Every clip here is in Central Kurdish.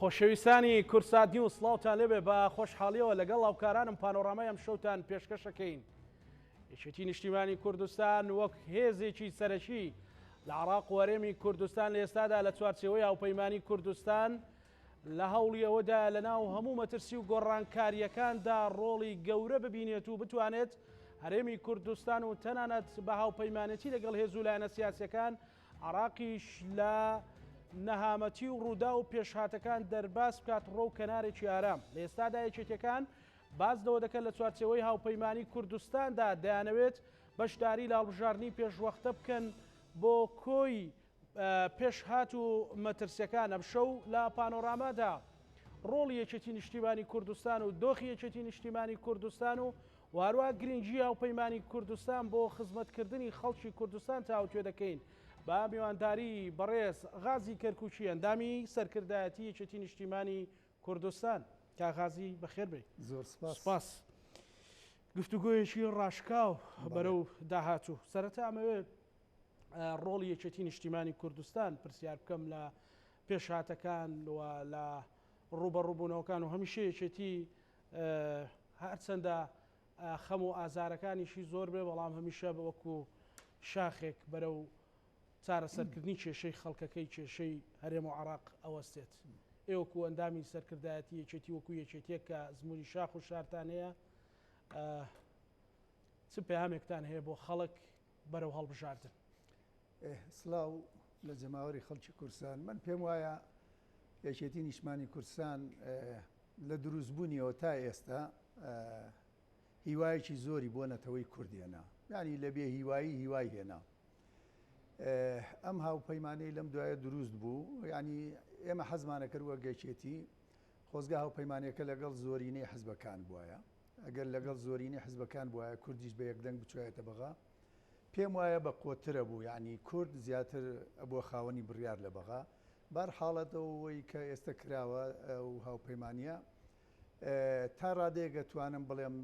خۆشەویستانی کورسات نیوز سڵاوتان لێبێ بە خۆشحاڵیەوە لەگەڵ هاوکارانم پانۆڕامای ئەم شەوتان پێشکەشەکەین. یەکێتی نیشتیمانی کوردستان وەک هێزێکی سەرەکی لە عێراق و هەرێمی کوردستان لە ئێستادا لە چوارچێوەی هاوپەیمانی کوردستان لە هەوڵیەوەدا لەناو هەموو مەترسی و گۆڕانکاریەکاندا ڕۆڵی گەورە ببینێت و بتوانێت هەرێمی کوردستان و تەنانەت بە هاوپەیمانەتی لەگەڵ هێز و لایەنە سیاسیەکان عێراقیش لە نەهامەتی و ڕوودا و پێشهاتەکان دەرباس بکات ڕۆ و کەنارێکی ئارام. لە ئێستادا یەکێتیەکان بازدەوە دەکەن لە چوارچێوەی هاوپەیمانی کوردستاندا دەیانەوێت بەشداری لە هەڵبژاردننی پێشوەختە بکەن بۆ کۆی پێشهات و مەترسیەکان. ئەم شەو لە پانۆڕامادا ڕۆڵی یەکێتی نیشتیمانی کوردستان و دۆخی یەکێتی نیشتیمانی کوردستان و هەروە گرنگجی هاوپەیمانی کوردستان بۆ خزمەتکردنی خەڵکی کوردستان تاوتوێ دەکەین. با میوانداری بەڕێز غازی کەرکووچی ئەندامی سەرکردایەتی یەکێتی نیشتیمانی کوردستان. کا غازی بەخێر بێ. زۆر سپاس. گفتوگۆیەکی ڕاشکاو بەرەو داهاتوو. سەرەتا ئەمەوێت ڕۆڵی یەکێتی نیشتیمانی کوردستان پرسیار بکەم لە پێشهاتەکان و لە ڕوبەڕووبوونەوەکان و هەمیشە یەکێتی هەرچەندە خەم و ئازارەکانیشی زۆر بێ بەڵام هەمیشە وەکو شاخێک بەرەو چارەسەرکردنی کێشەی خەڵکەکەی کێشەی هەرێم و عێراق ئەوەستێت. ئێوەکو ئەندامی سەرکردایەتی یەکێتی وەکو یەکێتیەک کە زموری شاخ و شارتان هەیە چ پەیامێکتان هەیە بۆ خەڵک بەرەو هەڵبژاردن؟ سڵاو لە جەماوەری خەڵکی کوردستان. من پێم وایە یەکێتی نیشتیمانی کوردستان لە دروستبوونیەوە تا ئێستا هیوایەکی زۆری بۆ نەتەوەی کوردێنا، یعنی لە بێ هیوای هێنا. ئەم هاوپەیمانەی لەم دوایە دروست بوو، یعنی ئێمە حەزمانە کرد وەک یەکێتی خۆزگا هاوپەیمانەکە لەگەڵ زۆرینەی حزبەکان بووایە. ئەگەر لەگەڵ زۆرینەی حزبەکان بووایە کوردیش بە یەکدەنگ بچوایەتە بەغا پێم وایە بە قۆترە بوو، یعنی کورد زیاتر ئەبووە خاوەنی بڕیار لە بەغا. بەرحاڵەتەوەی کە ئێستا کراوە و هاوپەیمانیە تا ڕادەیەکە توانم بڵێم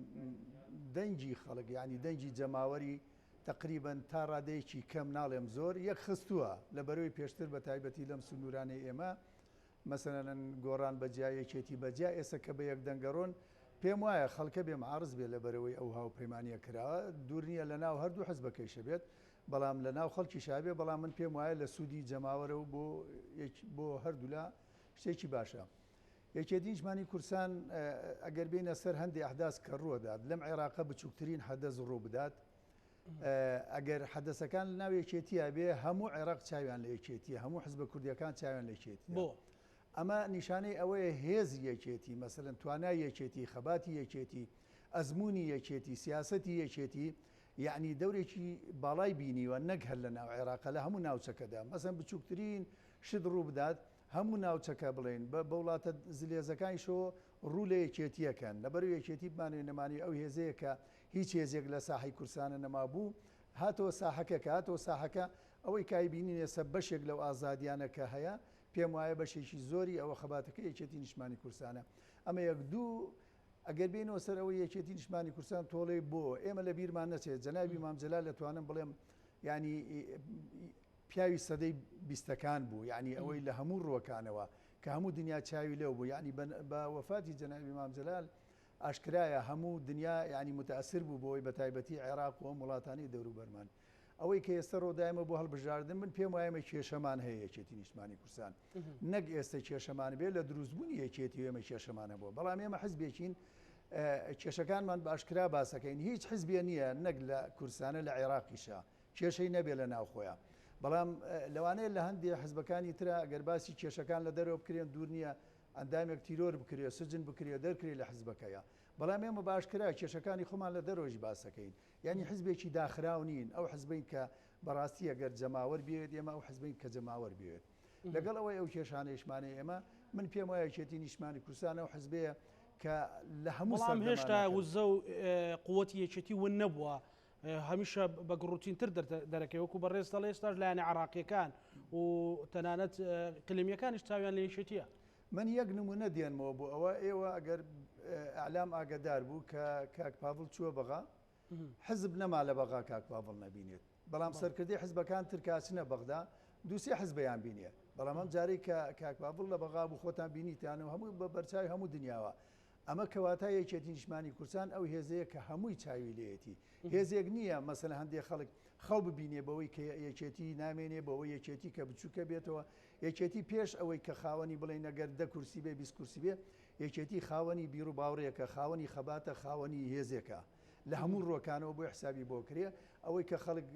دەنگی خەڵک، یعنی دەنگی جەماوەری تقریبن تا ڕادەیەکی کەم ناڵێم زۆر یەک خستووە لە بەرەوەی پێشتر بە تایبەتی لەم سنوورانەی ئێمە مەسەلەن گۆڕان بەجیا یەکێتی بەجیا ئێستا کە بە یەک دەنگەڕۆن پێم وایە خەڵکە بێم عارز بێ لە بەرەوەی ئەو هاوپەیمانیە کراوە. دوور نییە لە ناو هەردوو حزبەکەیشە بێت بەڵام لە ناو خەڵکی شابێ، بەڵام من پێم وایە لە سوودی جەماوەرە و بۆ هەردوو لا شتێکی باشە. یەکێتی نیشتیمانی کوردستان ئەگەر بینە سەر هەندێک ئەحداس کە ڕوودات لەم عێراقە بچووکترین حەدەس ڕوو بدات، ئەگەر حەدەسەکان لە ناو یەکێتیە بێ هەموو عێراق چاویان لە یەکێتیە، هەموو حزبە کوردیەکان چاویان لە یەکێتی. بۆ ئەمە نیشانەی ئەوەیە هێزی یەکێتی، مەسەلەن توانای یەکێتی، خەباتی یەکێتی، ئەزمموی یەکێتی، سیاسەتی یەکێتی، یعنی دەورێکی باڵای بینیوە نەک هەر لە ناو عێراقە لە هەموو ناوچەکەدا. مەسەن بچووکترین شت ڕوو بدات هەموو ناوچەکە بڵێن بە وڵاتە زلێزەکانیشەوە ڕوو لە یەکێتیەکەن لەبەرەوەی یەکێتی بمانوێ نەمانی ئەو هێزەیە کە هیچ هێزێک لە ساحەی کوردستانە نەمابوو هاتەوە ساحەکە کە هاتەوە ساحەکە ئەوەی کایبینین ئێستا بەشێک لەو ئازادیانە کە هەیە پێم وایە بەشێکی زۆری ئەوە خەباتەکە یەکێتی نیشتیمانی کوردستانە. ئەمە یەک دوو ئەگەر بینەوە سەر ئەوەی یەکێتی نیشتیمانی کوردستان تۆڵەی بۆ ئێمە لە بیرمان نەچێت جەنابی مام جەلال دەتوانم بڵێم ینی پیاوی سەدەی بیستەکان بوو، یعنی ئەوەی لە هەموو ڕووەکانەوە کە هەموو دنیا چاوی لێو بوو، یعنی بە وەفاتی جەنابی مام جەلال ئاشکرایە هەموو دنیا ینی متەئەسر بوو بۆی بە تایبەتی عێراق و وڵاتانی دەوروبەرمان. ئەوەی کە ئێستا ڕۆدایمە بۆ هەڵبژاردن من پێم وایە کێشەمان هەیە یەکێتی نیشتیمانی کوردستان، نەک ئێستا کێشەمان بێت لە دروستبوونی یەکێتی ئێمە کێشەمانە بووە، بەڵام ئێمە حزبێکین کێشەکانمان باشکرا باسەکەین. هیچ حزبێ نییە نەک لە کوردستانە لە عێراقیشە کێشەی نەبێ لە ناو خۆیان، بەڵام لەوانەیە لە هەندێک حزبەکانی ترە ئەگەر باسی کێشەکان لە دەرەوە بکرێن دوور نییە ئەندامێک تیرۆر بکرێ سجن بکرێ دەرکرێ لە حزبەکەیە، بەڵام ئێمە باشکرا کێشەکانی خۆمان لە دەرۆژی باسەکەین، یعنی حزبێکی داخراو نین. ئەو حزبین کە بەڕاستی ئەگەر جەماوەەر بێت ئێمە ئەو حزبین کە جەماوەەر بێت لەگەڵ ئەوەی ئەو کێشانەیشمانەی ئێمە من پێم وایە یەکێتی نیشتیمانی کوردستان ئەو حزبەیە کە لە هەموو بەڵام هێشتا وزە و قووەتی یەکێتی ون نەبووە، هەمیشە بە گڕوتینتر دەرەکەی وەکو بەڕێز دەڵێ ئێستاش لایەنە عێراقیەکان و تەنانەت کلمیەکانیش چاویان لە یەکێتیە. من یەک نمونە دێنمەوە بوو ئەوە ئێوە ئەگەر ئەعلام ئاگدار بوو کە کاک پاڤڵ چووە بەغا حزب نەما لە بەغا کاک پاڤڵ نەبینێت، بەڵام سەرکردی حزبەکان ترکاسنە بەغدا دووسێ حزبیان بینێ بەڵام ئەم جارەی کە کاکبابڵ لە بەغا بوو خۆتان بینیتیانەوە هەموو بە بەرچاوی هەموو دنیاوە ئەمە کەواتای یەکێتی نیشتمانی کورسان ئەو هێزەیە کە هەمووی چاوی لێتی هێزێک نییە مەسەلەن هەندێک خەڵک خەو ببینێ بەوەی کە یەکێتی نامێنێ بەوەی یەکێتی کە بچووکە بێتەوە یەکێتی پێش ئەوەی کە خاوەنی بڵێ نەگەر 10 کورسی بێ 20 کورسی بێ یەکێتی خاوەنی بیر و باوڕێکە خاوەنی خەباتە خاوەنی هێزێکە لە هەموو ڕۆکانەوە بۆی حسابی بۆ کرێ ئەوەی کە خەڵک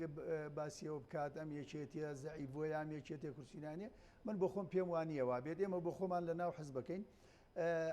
باسیەوە بکات ئەم یەکێتیە زەعیف بۆ یام یەکێتێ کورسینانێ من بۆ خۆم پێم وانیەوە بێت ئێمە بۆ خۆمان لە ناو حزب بکەین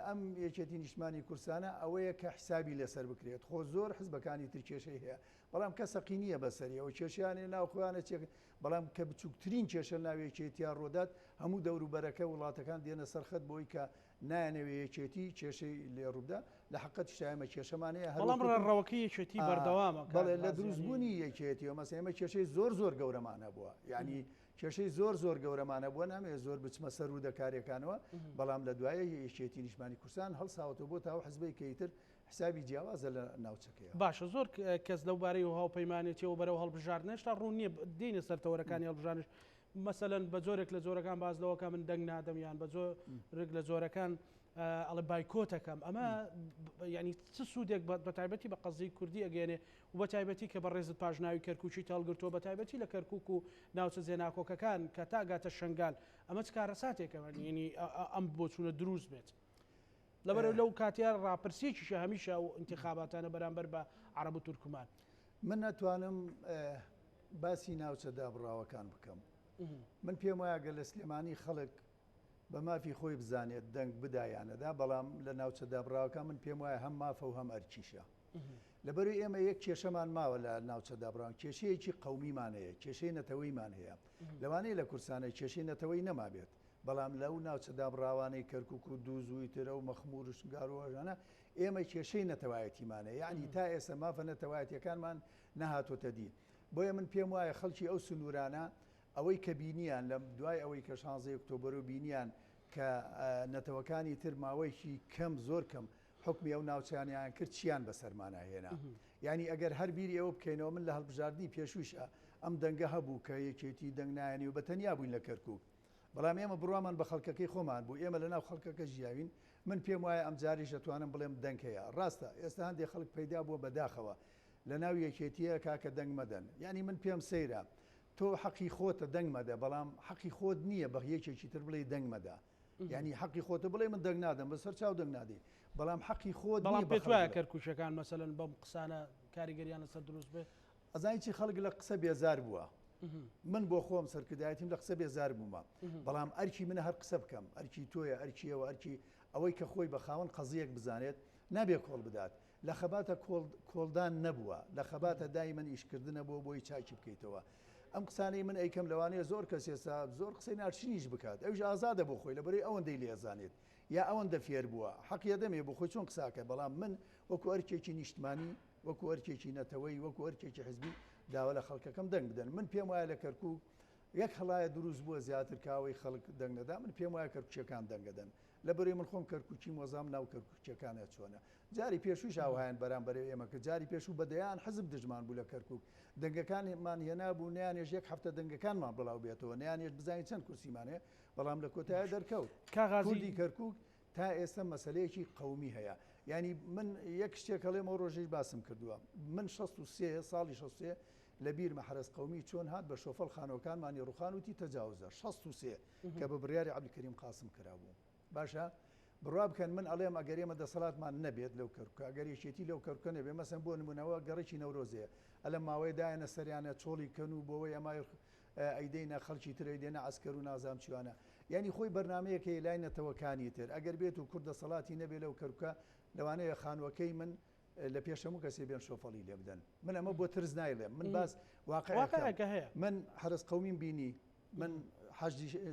ئەم یەکێتی نیشتمانی کورسانە ئەوەیە کە حسابی لەسەر بکرێت خۆ زۆر حزبەکانی تر کێشەی هەیە بەڵام کە سەقینیە بەسەریەوە کێشیانێ ناو خۆیانە چێک بەڵام کە بچووکترین کێشە ناوێکێتیان ڕۆدات هەموو دەوروبەرەکە وڵاتەکان دێنە سەرخەت بۆی کە نایەنەوێ یەکێتی کێشەی لێ ڕوودا لە حقەت شایمە کێشەمانەیە بەڵام ڕەوەکی یەکێتی بەردەوامە بەڵێ لە دروستبوونی یەکێتیەوە مەسەڵەن ئێمە کێشەی زۆر گەورەمانە بووە یعنی کێشەی زۆر گەورەمانە بووە نامێ زۆر بچمە سەر و دەکارێکانەوە بەڵام لە دوایە یەکێتی نیشتمانی کورسان هەڵساوەتەوە بۆ تاوە حزبەی کەیتر حسابی جیاوازە لە ناوچەکەیە باشە زۆر کەس لەو بارەی و هاوپەیمانێتیەوە بەرەو هەڵبژاردنێشتا ڕوو نییە دێنە سەرتەوەرەکانی هەڵبژارنش مەسەلەن بە جۆرێک لە جۆرەکان بازلەوەکە من دەنگ نادەمیان بە جۆرێک لە جۆرەکان ئەڵێ بایکۆتەکەم ئەمە ینی چ سوودێک بە تایبەتی بە قەزی کوردی ئەگەێنێ و بە تایبەتی کە بە ڕێزت پاژناوی کەرکوچی هەڵگرتووە بە تایبەتی لە کەرکک و ناوچە زێناکۆکەکان کە تاگاتە شنگال ئەمە چ کارەساتێکەوە ینی ئەم بۆچوونە دروست بێت لەبەر لەو کاتیان ڕاپرسیێکیشە هەمیشە و انتخاباتانە بەرامبەر بە عەرەب و تورکمان من ناتوانم باسی ناوچە دابڕاوەکان بکەم من پێم وایە گە لە سلێمانی خەڵک بە مافی خۆی بزانێت دەنگ بدایانەدا بەڵام لە ناوچە دابڕاوەکان من پێم وایە هەم مافە و هەم ئەرکیشە لەبەروی ئێمە یەک کێشەمان ماوە لە ناوچە دابڕاوان کێشەیەکی قەومیمان هەیە کێشەی نەتەوەیمان هەیە لەوانەیە لە کورسانە کێشەی نەتەوەی نەمابێت بەڵام لەو ناوچە دابڕاوانەی کەرکک و دووزووی ترە و مەخمور و شنگاروەژانە ئێمە کێشەی نەتەوایەتیمانە یعنی تا ئێستا مافە نەتەوایەتیەکانمان نەهاتۆتە دی بۆیە من پێم وایە خەڵکی ئەو سنوورانە ئەوەی کە بینیان لە دوای ئەوەی کە 16 ئۆکتۆبەر و بینیان کە نەتەوەکانی تر ماوەیەکی کەم زۆر کەم حکمی ئەو ناوچیانیان کرد چیان بەسەرمانەهێنا یعنی ئەگەر هەر بیری ئەوە بکەینەوە من لە هەڵبژاردننی پێشوشە ئەم دەنگە هەبوو کە یەکێتی دەنگ نایەنی و بەتەنیا بووین لە کەرکک بەڵام ئێمە بڕوامان بە خەڵکەکەی خۆمان بوو ئێمە لە ناو خەڵکەکە ژیاوین من پێم وایە ئەم جاریش دەتوانم بڵێم دەنگ هەیە ڕاستە ئێستا هەندێک خەڵک پەیدا بووە بەداخەوە لە ناو یەکێتیە کاکە دەنگ مەدەن یعنی من پێم سەیرە تۆ حەقی خۆتە دەنگ مەدە بەڵام حەقی خۆت نییە بە یەکێکی تر بڵێ دەنگ مەدا یعنی حەقی خۆتە بڵێ من دەنگ نادەم بەسەر چاو دەنگ نادێ بەڵام حەقی خۆت بەڵام پێت وایە کەرکوچەکان مەسەلەن بەم قسانە کاریگەریان لەسەر دروست بێت ئەزانی چی خەڵک لە قسە بێزار بووە من بۆ خۆم سەرکردایەتیم لە قسە بێزار بوومە بەڵام ئەرکی منە هەر قسە بکەم ئەرکی تۆیە ئەرکیەوە ئەرکی ئەوەی کە خۆی بە خاوەن قەزیەک بزانێت نابێ کۆڵ بدات لە خەباتە کۆڵدان نەبووە لە خەباتە دای من ئیشکردنە بۆ بۆی چاکی بکەیتەوە ئەم قسانەی من ئەیکەم لەوانەیە زۆر کەس ئێستا زۆر قسەی ناچینیش بکات ئەوش ئازادە بۆ خۆی لەبەرەی ئەوەندەی لێزانێت یا ئەوەندە فێر بووە حەقیە دەمێ بۆ خۆی چۆن قساکە بەڵام من وەکو ئەرکێکی نیشتمانی وەکو ئەرکێکی نەتەوەی وەکو ئەرکێکی حزبی داوا لە خەڵکەکەم دەنگ بدەن من پێم وایە لە کەرکوک یەک هەڵایە دروست بووە زیاتر کاوەی خەڵک دەنگ نەدا من پێم وایە کەرکوچەکان دەنگەدەن لەبەرەوەی من خۆم کەرکوچی مۆزام ناو کەرکوچەکانە چۆنە جاری پێشوش ئاوهایان بەرامبەر ئێمە کە جاری پێشوو بەدەیان حزب دژمان بوو لە کەرکوک دەنگەکانمان هێنا بوو نیانێژ یەک هەفتە دەنگەکانمان بڵاو بێتەوە نیانێژ بزانین چەند کورسیمانەیە بەڵام لە کۆتایە دەرکەوت کوردی کەرکوک تا ئێستا مەسەلەیەکی قەومی هەیە ینی من یەک شتێک هەڵێمەوە ڕۆژەی باسم کردووە من 63 ساڵی 63 لە بیرمە حرس قەومی چۆن هات بە شۆفەڵ خانەوەکانمانی ڕوخانوتی تەجاوزە 63 کە بە بڕیاری عەبدولکەریم قاسم کرابوو باشە بڕوا بکەن من ئەڵێم ئەگەر ئێمە دەسەڵاتمان نەبێت لەو کەرکووکە ئەگەر یەکێتی لەو کەرکووکە نەبێت مەسەن بۆ نمونەوە گەڕێکی نەورۆزەیە ئەلە ماوەی دایەنە سەریانە چۆڵی کەن و بۆەوەی ئەمای ئەیدەینە خەڵکی تر ئەیدێنە عەسکەر و نازام چیوانە یعنی خۆی بەرنامەیەکە لای نەتەوەکانی تر ئەگەر بێت و کورد دەسەڵاتی نەبێت لەو کەرکووکە لەوانەیە خانوەکەی من لە پێشەموو کەسێ بێن شۆفەڵی لێ بدەن من ئەمە بۆ ترس نایڵێم من باس واقعەکە هەیە من حرس قەومیم بینی من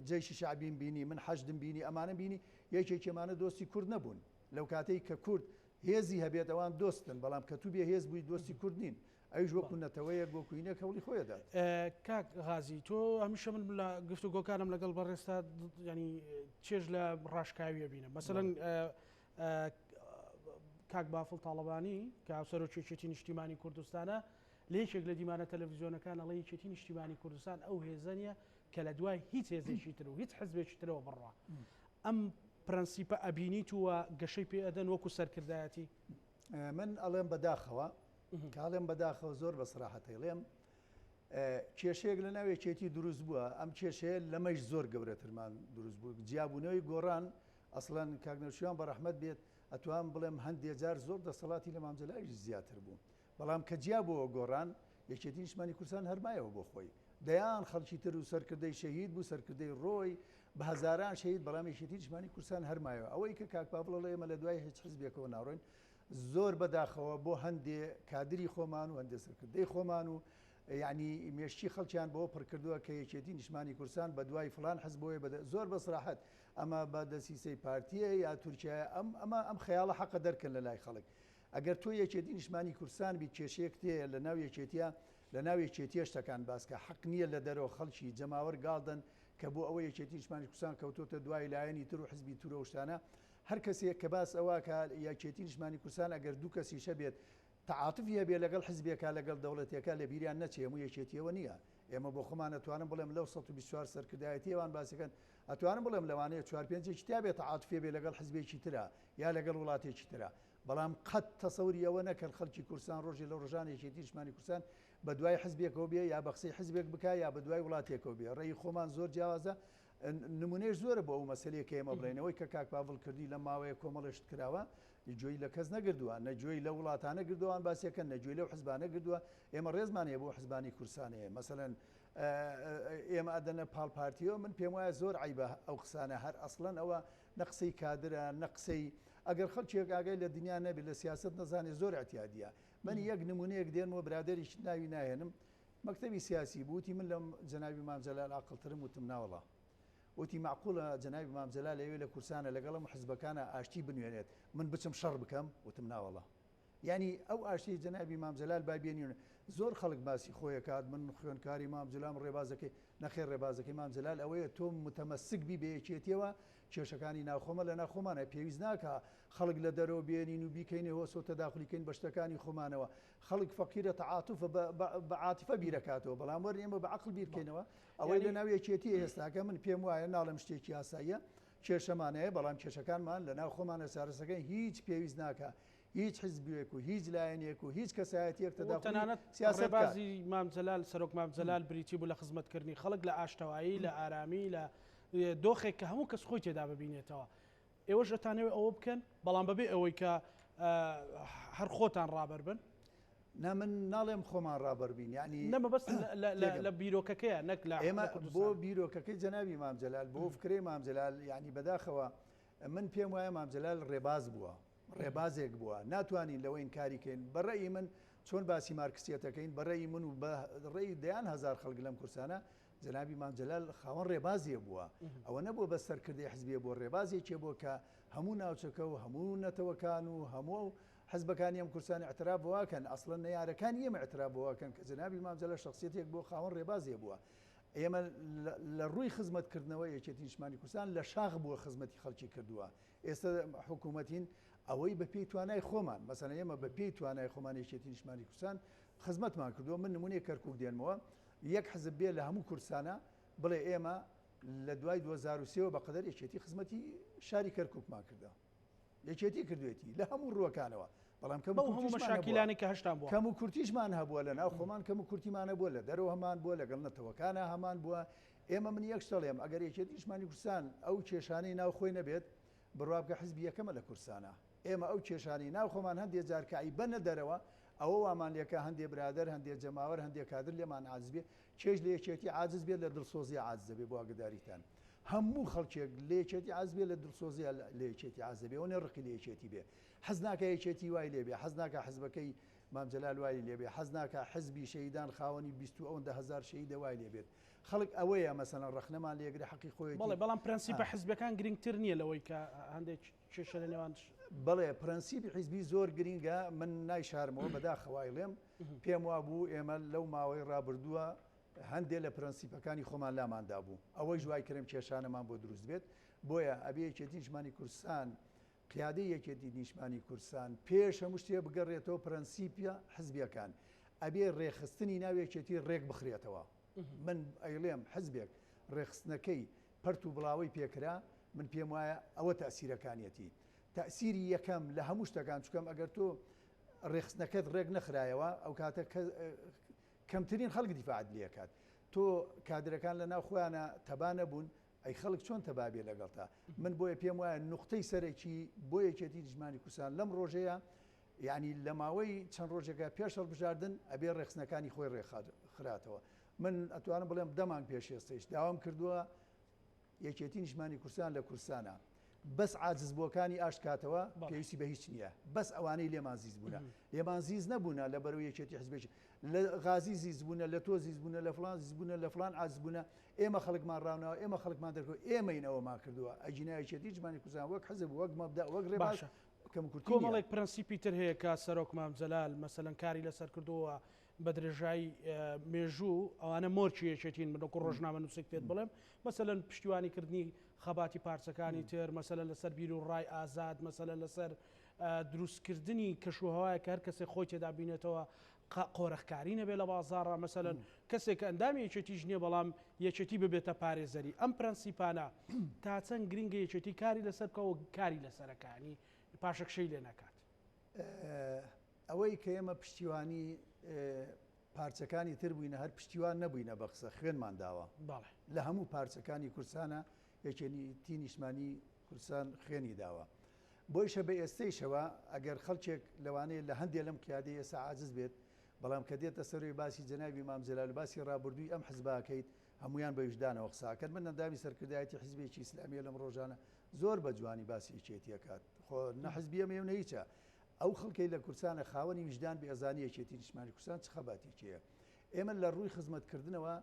جێشی شعبیم بینی من حەشدم بینی ئەمانە بینی یەکێکێمانە دۆستی کورد نەبوون لەو کاتەی کە کورد هێزی هەبێت ئەوان دۆستن بەڵام کە تو بێ هێز بووی دۆستی کورد نین ئەوش وەکو نەتەوەیەک بۆ کوینە کەوڵی خۆیدا کاک غازی تۆ هەمیشە من لە گفتوگۆکانم لەگەڵ بەڕێستا ینی چێژ لە ڕاشکاویە بینم مەسەڵەن کاک بافڵ تاڵەبانی کە سەرۆکێتی نیشتیمانی کوردستانە لە یەکێک لە دیمانە تەلەڤیزیۆنەکان ئەڵێ یەکێتی نیشتیمانی کوردستان ئەو هێزە نیە کە لە دوای هیچ هێزێکی تر و هیچ حزبێکی ترەوە بڕوا ئەم پرەنسیپە ئەبینیت وە گەشەی پێ ئەدەن وەکو سەرکردایەتی من ئەڵێم بەداخەوە کاڵێم بەداخەوە زۆر بە سراحەتی لێم کێشەیەک لە ناوێکێتی دروست بووە ئەم کێشەیە لەمەش زۆر گەورەترمان دروست بوو جیابوونەوەی گۆڕان ئەسڵەن کاگنەوشیان بەڕەحمەت بێت ئەتوان بڵێم هەندێک جار زۆر دەسەڵاتی لە مامجلایش زیاتر بوو بەڵام کە جیابەوە گۆڕان یەکێتی نیشتمانی کوردستان هەرمایەوە بۆ خۆی دەیان خەڵکی تر و سەرکردەی شەهید بوو سەرکردەی ڕۆی بە هەزاران شەهید بەڵام یەکێتی نیشتمانی کوردستان هەرمایەوە ئەوەی کە کاک پاڤڵە لە ئێمە لە دوای هیچ حزبێکەوە ناڕۆین زۆر بەداخەوە بۆ هەندێ کادری خۆمان و هەندێک سەرکردەی خۆمان و یعنی مێشتی خەڵکیان بۆ پڕکردووە کە یەکێتی نیشتمانی کوردستان بە دوای فلان حزبۆیە زۆر بەسراحەت ئەمە بە دەسیسەی پارتیە یا تورکیە ئەم خەیاڵە حەقە دەرکەن لە لای خەڵک ئەگەر تۆ یەکێتی نیشتمانی کوردستان بیت کێشەیەک تێ لە ناو یەکێتیە لە ناو یەکێتیە شتەکان باسکە حەق نییە لە دەرەوە خەڵکی جەماوەر گاڵدن کە بۆ ئەوە یەکێتی نیشتمانی کوردستان کەوتۆتە دوای لایەنی تر و حزبی تورە و شتانە هەر کەسێک کە باس ئەوە کە یەکێتی نیشتمانی کوردستان ئەگەر دوو کەسیشە بێت تعاتفی هەبێ لەگەڵ حزبێکە لەگەڵ دەوڵەتێکە لە بیریان نەچێ هەموو یەکێتیەوە نییە ئێمە بۆ خۆمان ئەتوانم بڵێم لەو 124 سەرکردایەتی ئەوان باسەکەن ئەتوانم بڵێم لەوانەیە 4-5 تا بێت تعاتفێ بێ لەگەڵ حزبێکی ترە یا لەگەڵ وڵاتێکی ترە بەڵام قەت تەسەوری ئەوە نەکەن خەڵکی کوردستان ڕۆژی لە ڕۆژان یەکێتی نیشتمانی کوردستان بە دوای حزبێکەوە بێ یا بە قسەی حزبێک بکە یا بە دوای وڵاتێکەوە بێ ڕێی خۆمان زۆر جیاوازە نمونەیەش زۆرە بۆ ئەو مەسەلەیە کە ئێمە بڵێنەوەی کە کاک پاڤڵ کردی لە ماوەیە کۆمەڵێشت کراوە جوێی لە کەس نەگردووە نەجوێی لە وڵاتانە گردووان باسیەکەن نەجوێی لەو حزبانە گردووە ئێمە ڕێزمانەیە بۆ حزبانی کوردستانەیە مەسەلەن ئێمە ئەدەنە پاڵپارتیەوە من پێم وایە زۆر عیبە ئەو قسانە هەر ئەسڵەن ئەوە نەقسەی کادرە نەقسەی ئەگەر خەڵکیێک ئاگای لە دنیا نەبێت لە سیاست نەزانێ زۆر احتیادیە من یەک نمونەیەک دێنەوە برادێریش ناوی ناهێنم مەکتەبی سیاسی بووتی من لەم جەنابی مام جەلال عاقڵترم وتم ناوەڵە وتی معقولە جەنابی مام جەلال لەوێ لە کورسانە لەگەڵم حزبەکانە ئاشتی بنوێنێت من بچم شەڕ بکەم وتم ناوەڵە یعنی ئەو ئاشتی جەنابی مام جەلال بابێنیون زۆر خەڵک باسی خۆیە کات من خوێندکاری مام جەلال ڕێبازەکەی نەخێر ڕێبازەکەی مام جەلال ئەوەیە تۆ متەمەسک بی بەیەکێتیەوە کێشەکانی ناوخۆمە لە ناوخۆمانە پێویست ناکە خەڵک لە دەرەوە بێنین و بیکەینەوە سۆ تەداخلیکەین بە شتەکانی خۆمانەوە خەڵک فەقیرە تەعاتوف بە عاتیفە بیرەکاتەوە بەڵام وەرن ئێمە بە عەقڵ بیرکەینەوە ئەوەی لە ناو یەکێتی ئێستاکە من پێم وایە ناڵم شتێکی ئاساییە کێشەمانەیە بەڵام کێشەکانمان لە ناو خۆمانە سارەسەکەی هیچ پێویست ناکە هیچ حزبێک و هیچ لایەنێک و هیچ کەسایەتیەک تەنانەت سیاسەتبازی مام جەلال سەرۆک مام جەلال بریتی بوو لە خزمەتکردنی خەڵک لە ئاشتەوایی لە ئارامی لە دۆخێک کە هەموو کەس خۆی تێدا ببینێتەوە ئێوەش دەتانەوێت ئەوە بکەن بەڵام بەبێ ئەوەی کە هەر خۆتان ڕابەر بن نا من ناڵێم خۆمان ڕابەربین یعنی نەمە بەس لە بیرۆکەکەیە نەک لە ئێمە بۆ بیرۆکەکەی جەنابی مام جەلال بۆ فکرەی مام جەلال یعنی بەداخەوە من پێم وایە مام جەلال ڕێباز بووە ڕێبازێک بووە ناتوانین لەوەی انکاریکەین بەڕێی من چۆن باسی مارکسیەتەکەین بەڕێی من و بە ڕێی دەیان هزار خەڵک لەم کورسانە جەنابی مام جەلال خاوەن ڕێبازیە بووە ئەوە نەبووە بە سەرکردەی حزبیە بۆ ڕێبازێکێ بۆ کە هەموو ناوچەکە و هەموو نەتەوەکان و هەموو حزبەکانی ئەم کورسانی اعتراف بواکەن ئەسڵەن نەیارەکانی ئێمە اعتراف بواکەن کە جەنابی مام جەلال شخصیەتێک بۆ خاوەن ڕێبازیە بووە ئێمە لە ڕووی خزمەتکردنەوە یەکێتی نیشتمانی کوردستان لە شاخ بووە خزمەتی خەڵکی کردووە ئێستا حکوومەتین ئەوەی بە پێی توانای خۆمان مەسەن ئێمە بە پێی توانای خۆمان یەکێتی نیشتمانی کوردستان خزمەتمان کردووە من نمونەیە کەرکووک دێنمەوە یەک حزب بێ لە هەموو کورسانە بڵێ ئێمە لە دوای 2023 بەقەدەر یەکێتی خزمەتی شاری کەرکووکمان کردە یەکێتی کردوێتی لە هەموو ڕووەکانەوە بەڵام مەشاکیلانی کە هەشتان بووە کەم و کورتیشمان هەبووە لە ناو خۆمان کەم و کورتیمانە بووە لە دەرەوە هەمان بووە لەگەڵ نەتەوەکانە هەمان بووە ئێمە من یەک شتەڵێم ئەگەر یەکێتی نیشتمانی کوردستان ئەو کێشانەی ناو خۆی نەبێت بڕوابکە حزبی یەکەمە لە کورسانە ئێمە ئەو کێشانی ناو خۆمان هەندێک جارکایی بەنە دەرەوە ئەوە وامان لێکە هەندێک برادەر هەندێک جەماوەر هەندێک کادر لێمان عاجز بێ چێژ لە یەکێتی عاجز بێت لە دڵسۆزی عاجز دەبێ بۆ ئاگداریتان هەموو خەڵکێک لە یەکێتی عاجز بێت لە دڵسۆزی لە یەکێتی عاجز دەبێ ئەوە ڕقی لە یەکێتی بێ حەز ناکە یەکێتی وای لێبێ حەز ناکە حزبەکەی مام جەلال وای لێبێ حەز ناکە حزبی شەهیدان خاوەنی 200,000 شەهید وای لێبێت خەڵک ئەوەیە مەسەڵەن ڕەخنەمان لێگرێ حەقی خۆی بەڵام پرەنسیپە حزبەکان گرنگتر نییە لەوەی کە هەندێک کێشە لە نێوان بەڵێ پرەنسیپی حیزبی زۆر گرینگە من نایشارمەوە بەداخەوای لێم پێم وا بوو ئێمە لەو ماوەی ڕابردووە هەندێک لە پرەنسیپەکانی خۆمان لاماندا بوو ئەوەی ژوای کرێم کێشانەمان بۆ دروست بێت بۆیە ئەبێ یەکێتی نیشتمانی کوردستان قیادەی یەکێتی نیشتمانی کوردستان پێش هەموو شتێ بگەڕێتەوە پرەنسیپە حزبیەکان ئەبێ ڕێخستنی ناو یەکێتی ڕێک بخرێتەوە من ئەیڵێم حزبێک ڕێخستنەکەی پەرت و بڵاوی پێکرا من پێم وایە ئەوە تەسیرەکانیەتی تەسیری یەکەم لە هەموو شتەکان چکەم ئەگەر تۆ ڕێخستنەکەت ڕێک نەخرایەوە ئەو کاتە کەمترین خەڵک دیفاعت لێکات تۆ کادرەکان لە ناو خۆیانە تەبا نەبوون ئەی خەڵک چۆن تەبابێ لەگەڵتا من بۆیە پێم وایە نوختەی سەرەکی بۆ یەکێتی دژمانی کوردستان لەم ڕۆژەیە یعنی لە ماوەی چەند ڕۆژێکە پێش هەڵبژاردن ئەبێ ڕێخستنەکانی خۆی ڕێخراتەوە من ئەتوانم بڵێم دەمان پێشێستەیش داوام کردووە یەکێتی نیشتمانی کوردستان لە کوردستانە بەس عاجزبووەکانی ئاشکاتەوە پێویستی بە هیچ نییە بەس ئەوانەی لێمان زیز بوونە لێمان زیز نەبوونە لە بەرەو یەکێتی حزبێکی لە غازی زیز بوونە لە تۆ زیز بوونە لە فلان زیز بوونە لە فلان عاجز بوونە ئێمە خەڵکمان ڕاونەوە ئێمە خەڵکمان دەرکەوە ئێمەینەوەمان کردووە ئەجینە یەکێتی نیشتمانی کوردستان وەک حزب وەک مەبدا وەک ڕێباش کۆمەڵێک پرەنسیپی تر هەیە کە سەرۆک مام جەلال مەسەلەن کاری لەسەر کردووە بە درێژایی مێژوو ئەوانە مۆرچی یەکێتین منەکو ڕۆژنامە نووسێک پێت بڵێم مەسەلەن پشتیوانیکردنی خەباتی پارچەکانی تر مەسەلەن لەسەر بیر و ڕای ئازاد مەسەلەن لەسەر دروستکردنی کەشوهەوایە کە هەر کەسێک خۆی تێدا بینێتەوە قۆرەخکاری نەبێت لە بازاڕە مەسەلەن کەسێک کە ئەندامی یەکێتیش نییە بەڵام یەکێتی ببێتە پارێزەری ئەم پرەنسیپانە تا چەند گرنگە یەکێتی کاری لەسەر بکەوە کاری لەسەرەکانی پاشەکشەی لێ نەکات ئەوەی کە ئێمە پشتیوانی پارچەکانی تر بووینە هەر پشتیوان نەبووینە بە قسە خوێنمان داوە لە هەموو پارچەکانی کوردستانە یەکێتی نیشتمانی کوردستان خوێنی داوە بۆیشە بە ئێستەیشەوە ئەگەر خەڵکێک لەوانەیە لە هەندێک لەم کیادی ئێستا عاجز بێت بەڵام کە دێتە سەروی باسی جەنابی مام جەلال باسی ڕابردووی ئەم حزباکەیت هەمویان بە وجدانەوە قساکەن من ئەندامی سەرکردایەتی حزبێکی ئیسلامیە لەم ڕۆژانە زۆر بە جوانی باسی یەکێتیەکات خۆ نەحزبیە مێونە هیچە ئەو خەڵکەی لە کورسانە خاوەنی وجدان بە ئەزانی یەکێتی نیشتمانی کوردستان چ خەباتێکیە ئێمە لە ڕووی خزمەتکردنەوە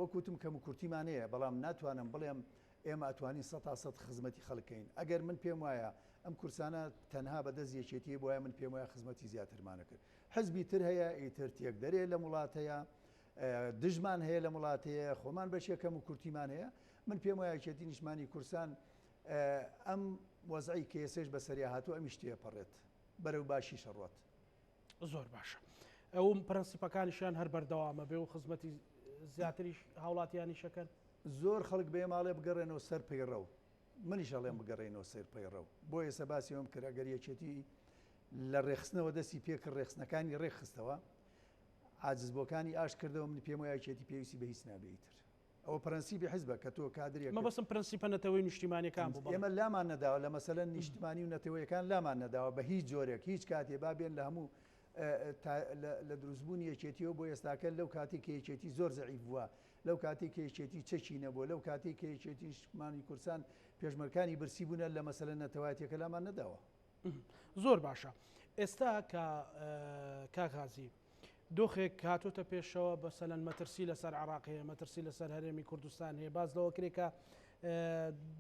وەکوتم کەم و کورتیمانەیە بەڵام ناتوانم بڵێم ئێمە ئەتوانین 100% خزمەتی خەڵکەین ئەگەر من پێم وایە ئەم کورسانە تەنها بەدەست یەکێتیە بۆیە من پێم وایە خزمەتی زیاترمانە کرد حزبی تر هەیە ئیتر تێک دەرێ لە وڵات هەیە دژمان هەیە لە وڵاتەیە خۆمان بەشێکەم و کورتیمان هەیە من پێم وایە یەکێتی نیشتمانی کوردستان ئەم وەزعی کە ئێسێش بەسەریا هاتووە ئەمی شتێ پەڕێت بەرەو باشی شەڕوات زۆر باشە ئەو پرەنسیپەکانیشیان هەر بەردەوامە بێ و خزمەتی زیاتریش هاوڵاتیانی شەکەن زۆر خەڵک بێ ماڵێ بگەڕێنەوە سەر پەیڕە و منیش ئەڵێم بگەڕێنەوە سەر پەیڕە و بۆ ئێستا باسی ئەوم کرد ئەگەر یەکێتی لە ڕێخستنەوە دەستی پێکرد ڕێخستنەکانی ڕێخستەوە عاجزبووەکانی ئاش کردەوە من پێم وایە یەکێتی پێویستی بە هیچ نابێتتر ئەوە پرەنسیپی حزبە کە تۆ کادرێک مە بەسم پرەنسیپە نەتەوەی نیشتیمانیەکان بوو ئێمە لامان نەداوە لە مەسەلەن نیشتیمانی و نەتەوەیەکان لامان نەداوە بە هیچ جۆرێک هیچ کاتێ بابێن لە هەموو لە دروستبوونی یەکێتیەوە بۆ ئێستاکە لەو کاتێک کە یەکێتی زۆر زەعیف بووە لەو کاتێک کە یەکێتی چەکی نەبووە لەو کاتێک کە یەکێتی نیشتیمانی کوردستان پێشمەرگەکانی برسی بوونە لە مەسەلەن نەتەوایەتیەکە لامان نەداوە زۆر باشە ئێستا کە کاغازی دۆخێک هاتوۆتە پێشەوە بەسەلەن مەترسی لەسەر عراقەیە مەترسی لەسەر هەرێمی کوردستان هەیە باز لەوە کرێکە